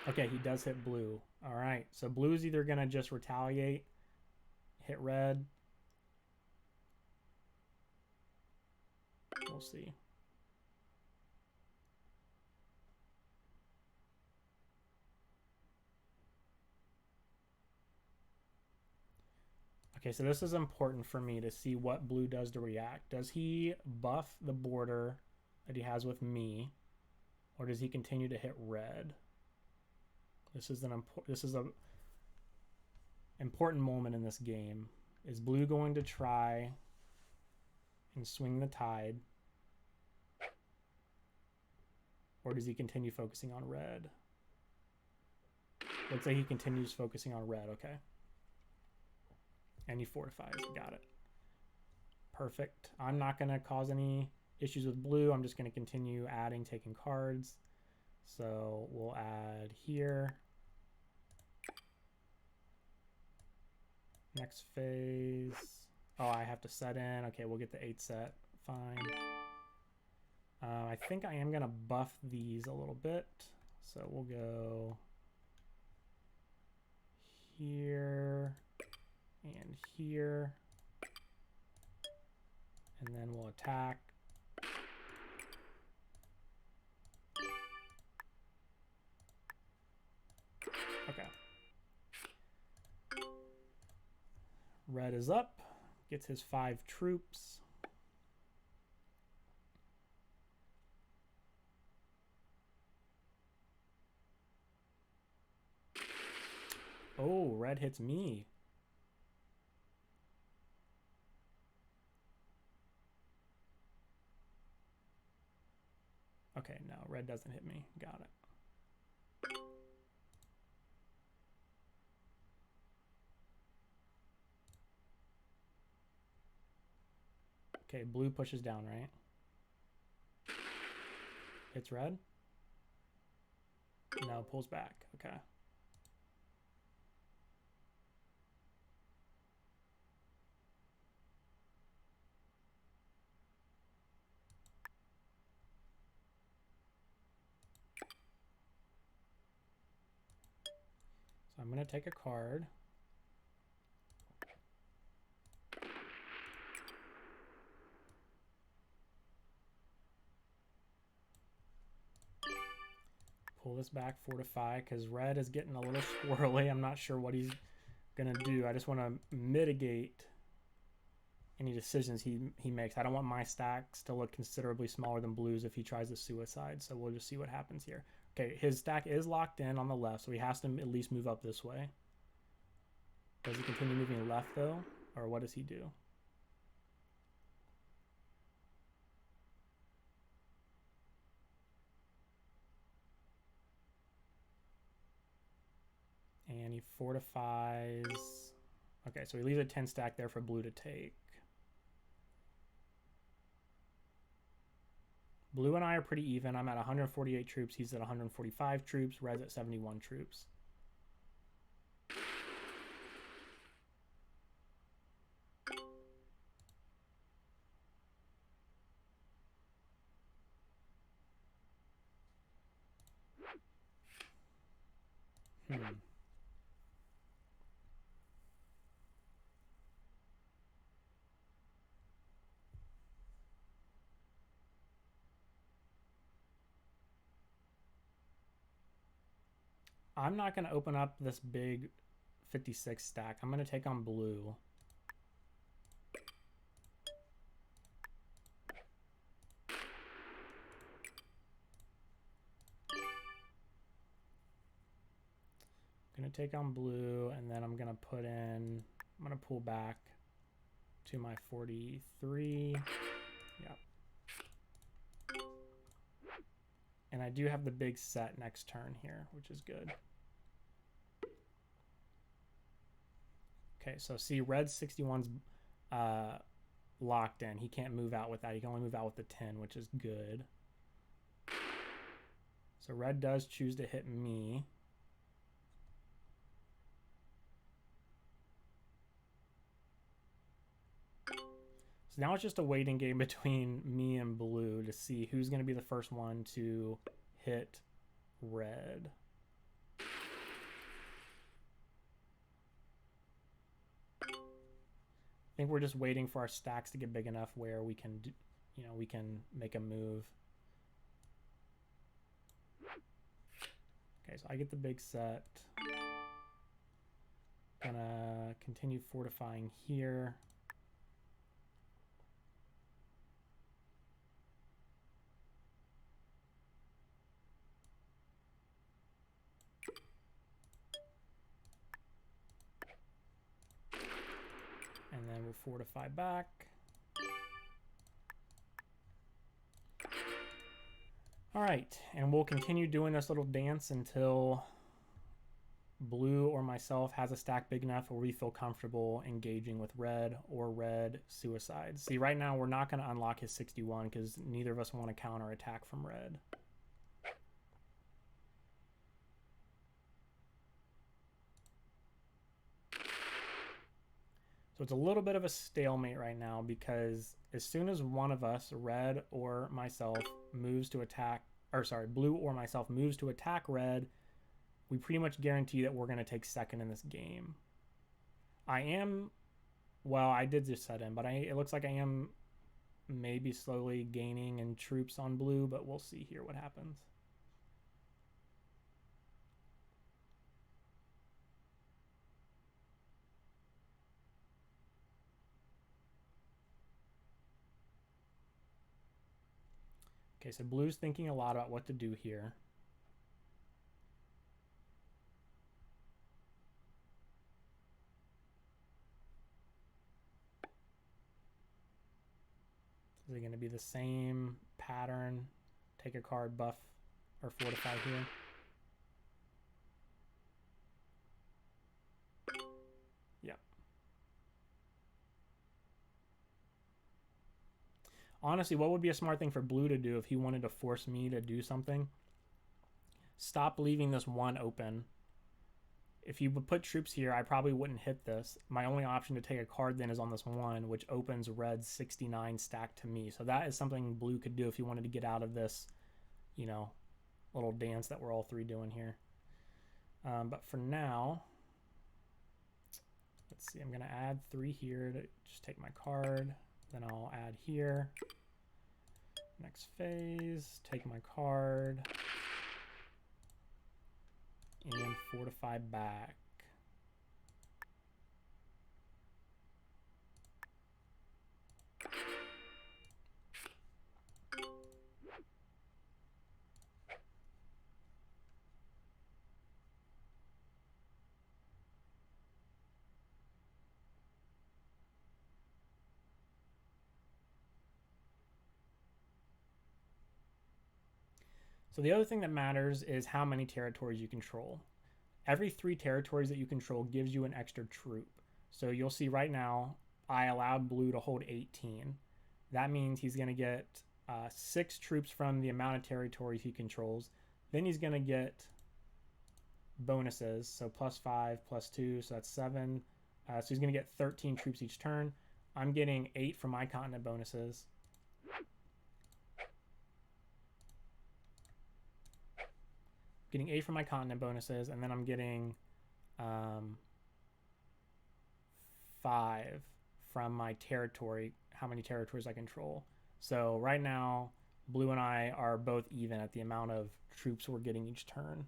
Okay, he does hit blue. All right, so blue's either going to just retaliate, hit red. We'll see. Okay, so this is important for me to see what blue does to react. Does he buff the border that he has with me, or does he continue to hit red? This is an important moment in this game. Is blue going to try and swing the tide, or does he continue focusing on red? Looks like he continues focusing on red. Okay. And he fortifies. Got it. Perfect. I'm not going to cause any issues with blue. I'm just going to continue adding, taking cards. So we'll add here. Next phase. Oh, I have to set in. Okay, we'll get the 8 set. Fine. I think I am going to buff these a little bit. So we'll go here and here. And then we'll attack. Okay. Red is up. Gets his 5 troops. Oh, red hits me. Okay, no, red doesn't hit me. Got it. Okay, blue pushes down, right? Hits red? No, pulls back. Okay. So I'm going to take a card. Pull this back, fortify, because red is getting a little squirrely. I'm not sure what he's going to do. I just want to mitigate any decisions he makes. I don't want my stacks to look considerably smaller than blues if he tries to suicide, so we'll just see what happens here. Okay, his stack is locked in on the left, so he has to at least move up this way. Does he continue moving left, though? Or what does he do? And he fortifies. Okay, so he leaves a 10 stack there for blue to take. Blue and I are pretty even. I'm at 148 troops. He's at 145 troops. Red's at 71 troops. I'm not going to open up this big 56 stack. I'm going to take on blue. I'm going to take on blue, and then I'm going to put in, I'm going to pull back to my 43. Yep. And I do have the big set next turn here, which is good. Okay, so see, red's 61's locked in. He can't move out with that. He can only move out with the 10, which is good. So red does choose to hit me. So now it's just a waiting game between me and blue to see who's going to be the first one to hit red. I think we're just waiting for our stacks to get big enough where we can, we can make a move. Okay, so I get the big set. Gonna continue fortifying here. And then we'll fortify back. All right, and we'll continue doing this little dance until blue or myself has a stack big enough where we feel comfortable engaging with red, or red suicides. See, right now we're not going to unlock his 61 because neither of us want to counter attack from red. So it's a little bit of a stalemate right now because as soon as one of us, red or myself, moves to attack, or sorry, blue or myself moves to attack red, we pretty much guarantee that we're going to take second in this game. Well, I did just set in, but it looks like I am maybe slowly gaining in troops on blue, but we'll see here what happens. Okay, so blue's thinking a lot about what to do here. Is it going to be the same pattern? Take a card, buff, or fortify here? Yep. Honestly, what would be a smart thing for blue to do if he wanted to force me to do something? Stop leaving this one open. If you would put troops here, I probably wouldn't hit this. My only option to take a card then is on this one, which opens red's 69 stack to me. So that is something blue could do if he wanted to get out of this, little dance that we're all three doing here. But for now, let's see. I'm going to add 3 here to just take my card. Then I'll add here. Next phase, take my card. And fortify back. So the other thing that matters is how many territories you control. Every 3 territories that you control gives you an extra troop. So you'll see right now, I allowed blue to hold 18. That means he's going to get 6 troops from the amount of territories he controls. Then he's going to get bonuses, so +5, +2, so that's 7. So he's going to get 13 troops each turn. I'm getting 8 from my continent bonuses. Getting 8 from my continent bonuses, and then I'm getting 5 from my territory, how many territories I control. So right now, blue and I are both even at the amount of troops we're getting each turn.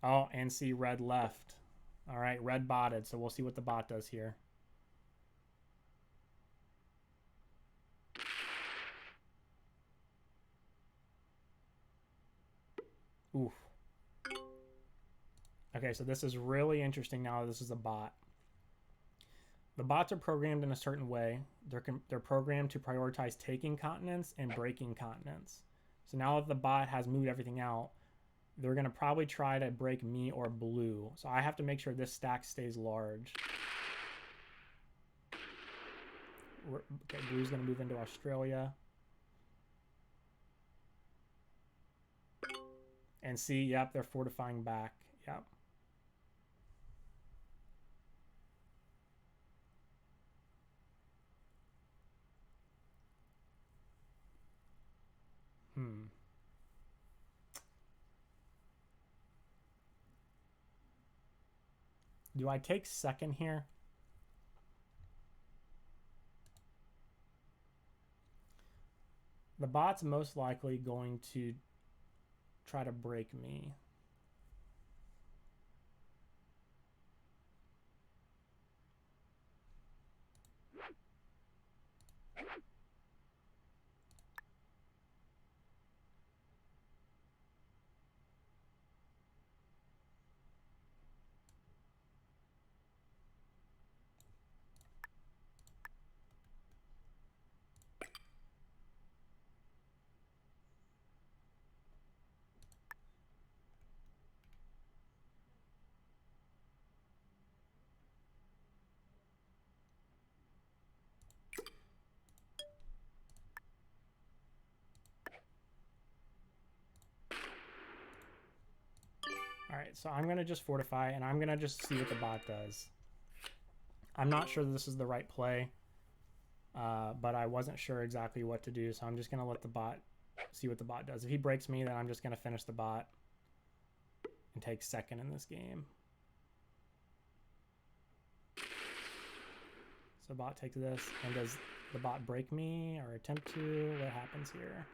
Oh, and see, red left. All right, red botted, so we'll see what the bot does here. Oof. Okay, so this is really interesting now that this is a bot. The bots are programmed in a certain way. They're programmed to prioritize taking continents and breaking continents. So now that the bot has moved everything out, they're going to probably try to break me or blue. So I have to make sure this stack stays large. Okay, blue's going to move into Australia. And see, yep, they're fortifying back. Yep. Do I take second here? The bot's most likely going to try to break me. All right, so I'm going to just fortify, and I'm going to just see what the bot does. I'm not sure this is the right play, but I wasn't sure exactly what to do, so I'm just going to let the bot see what the bot does. If he breaks me, then I'm just going to finish the bot and take second in this game. So bot takes this, and does the bot break me or attempt to? What happens here?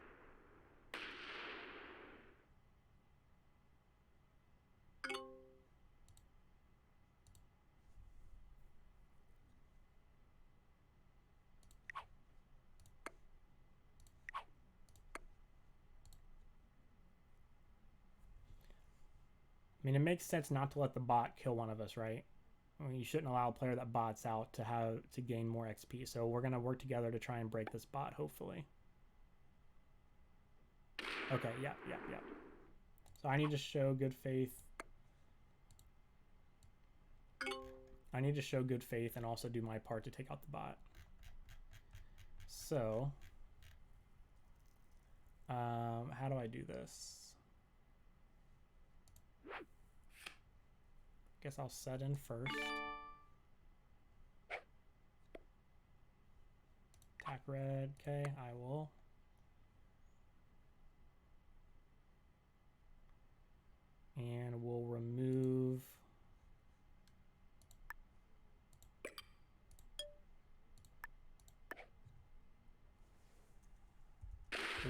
I mean, it makes sense not to let the bot kill one of us, right? I mean, you shouldn't allow a player that bots out to gain more XP. So we're going to work together to try and break this bot, hopefully. Okay, yeah. So I need to show good faith. I need to show good faith and also do my part to take out the bot. So, how do I do this? Guess I'll set in first. Attack red, okay, I will. And we'll remove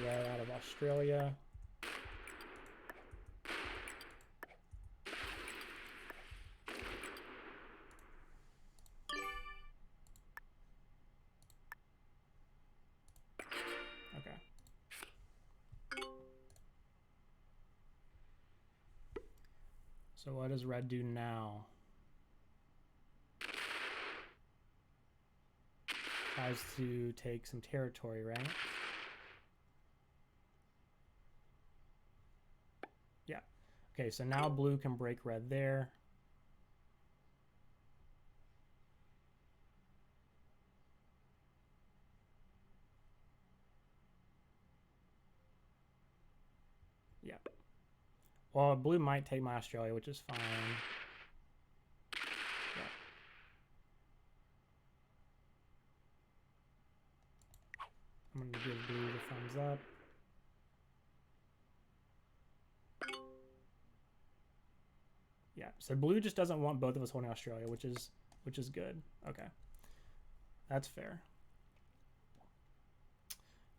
red out of Australia. Okay. So what does red do now? Tries to take some territory, right? Okay, so now blue can break red there. Yeah. Well, blue might take my Australia, which is fine. Yeah. I'm going to give blue the thumbs up. Yeah, so blue just doesn't want both of us holding Australia, which is good. Okay. That's fair.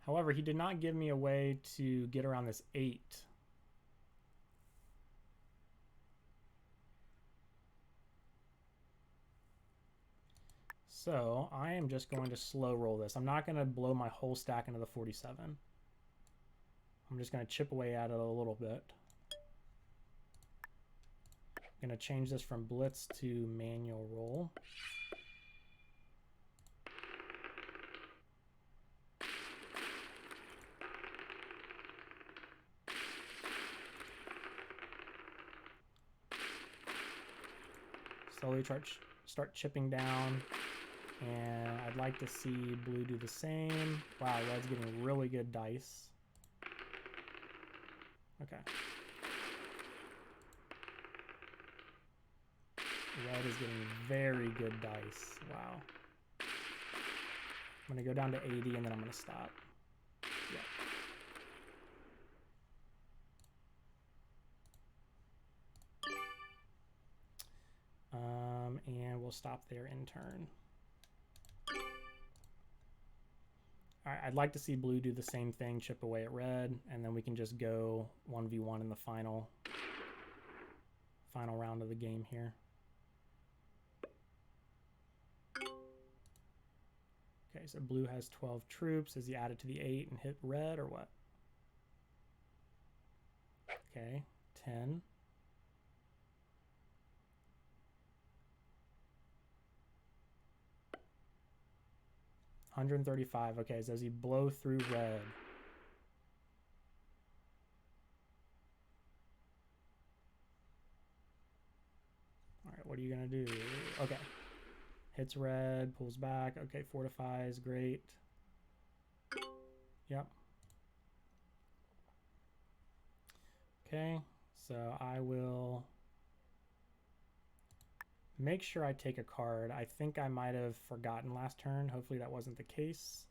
However, he did not give me a way to get around this 8. So I am just going to slow roll this. I'm not going to blow my whole stack into the 47. I'm just going to chip away at it a little bit. I'm going to change this from blitz to manual roll. Slowly start chipping down. And I'd like to see blue do the same. Wow, red's getting really good dice. Okay. Red is getting very good dice. Wow. I'm going to go down to 80 and then I'm going to stop. Yeah. And we'll stop there in turn. All right, I'd like to see blue do the same thing, chip away at red, and then we can just go 1v1 in the final round of the game here. Okay, so blue has 12 troops. Is he added to the 8 and hit red or what? Okay, 10. $135. Okay, so does he blow through red? All right, what are you gonna do? Okay, hits red, pulls back. Okay, fortifies, great. Yep. Okay, so I will make sure I take a card. I think I might have forgotten last turn. Hopefully that wasn't the case.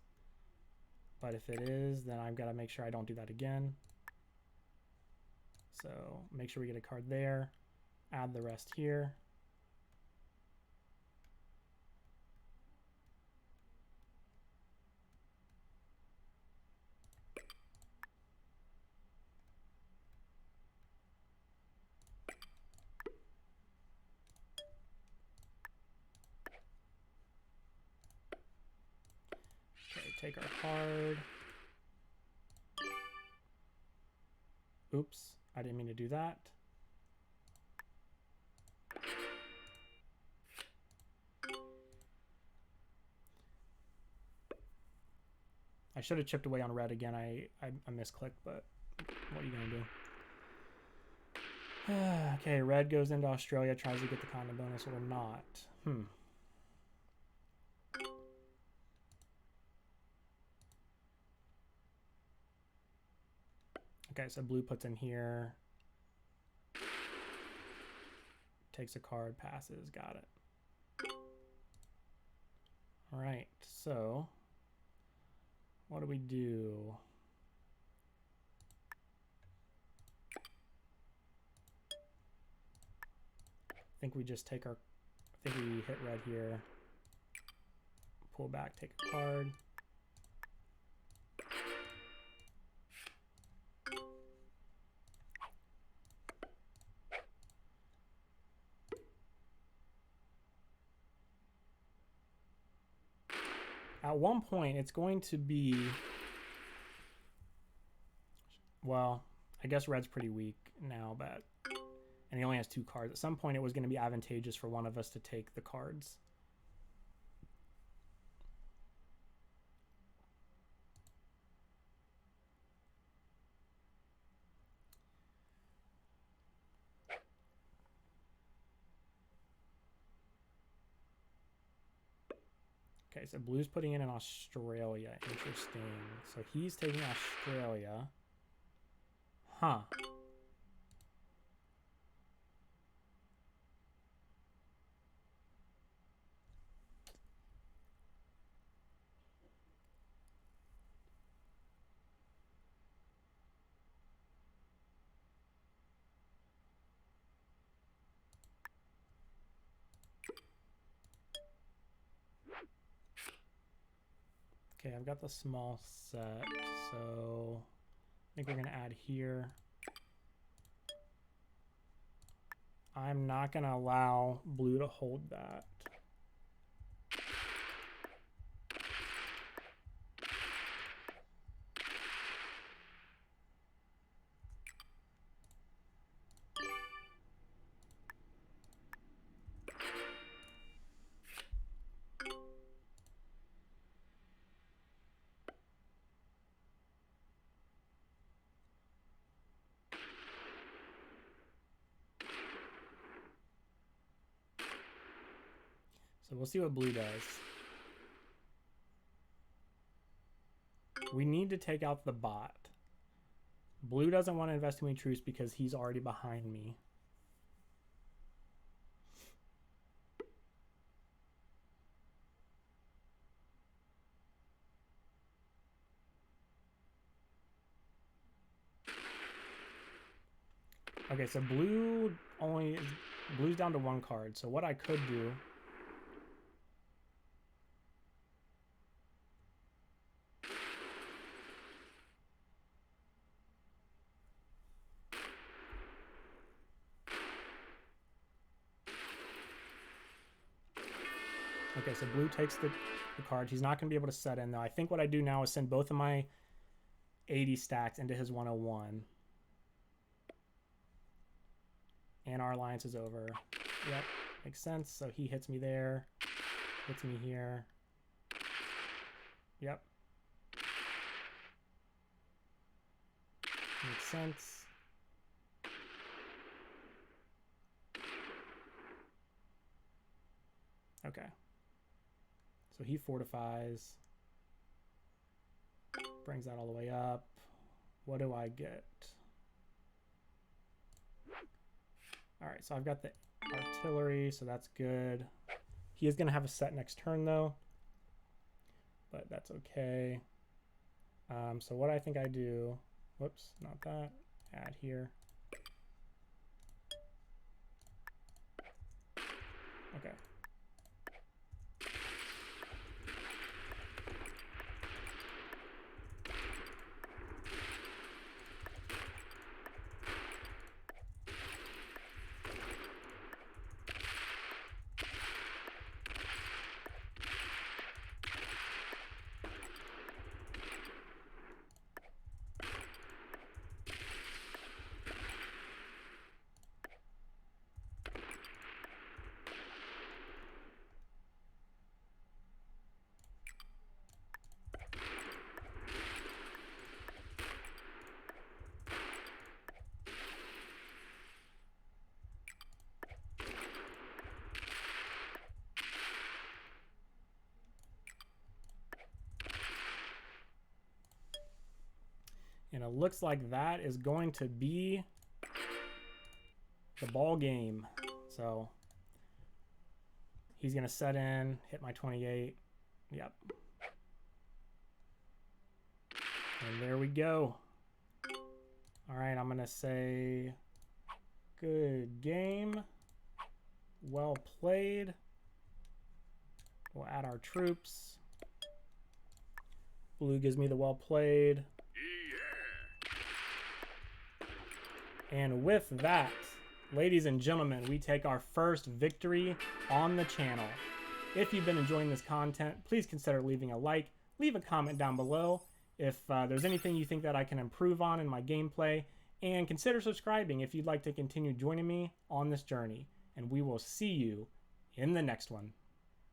But if it is, then I've got to make sure I don't do that again. So make sure we get a card there. Add the rest here. Okay, take our card. Oops, I didn't mean to do that. I should have chipped away on red again. I misclicked, but what are you going to do? Okay, red goes into Australia, tries to get the condo bonus or not. Okay, so blue puts in here. Takes a card, passes, got it. All right, so what do we do? I think we just take our, I think we hit red here. Pull back, take a card. At one point, it's going to be, well, I guess red's pretty weak now, but, and he only has 2 cards. At some point, it was going to be advantageous for one of us to take the cards. Okay, so blue's putting in Australia. Interesting. So he's taking Australia. Huh. Okay, I've got the small set, so I think we're going to add here. I'm not going to allow blue to hold that. So we'll see what blue does. We need to take out the bot. Blue doesn't want to invest too many troops because he's already behind me. Okay, so blue's down to 1 card. So what I could do, okay, so blue takes the card. He's not going to be able to set in though. I think what I do now is send both of my 80 stacks into his 101. And our alliance is over. Yep, makes sense. So he hits me there, hits me here. Yep. Makes sense. Okay. So he fortifies. Brings that all the way up. What do I get? Alright, so I've got the artillery, so that's good. He is going to have a set next turn, though. But that's okay. So what I think I do... Whoops, not that. Add here. Okay. And it looks like that is going to be the ball game. So he's going to set in, hit my 28. Yep. And there we go. All right, I'm going to say good game. Well played. We'll add our troops. Blue gives me the well played. And with that, ladies and gentlemen, we take our first victory on the channel. If you've been enjoying this content, please consider leaving a like, leave a comment down below if there's anything you think that I can improve on in my gameplay, and consider subscribing if you'd like to continue joining me on this journey. And we will see you in the next one.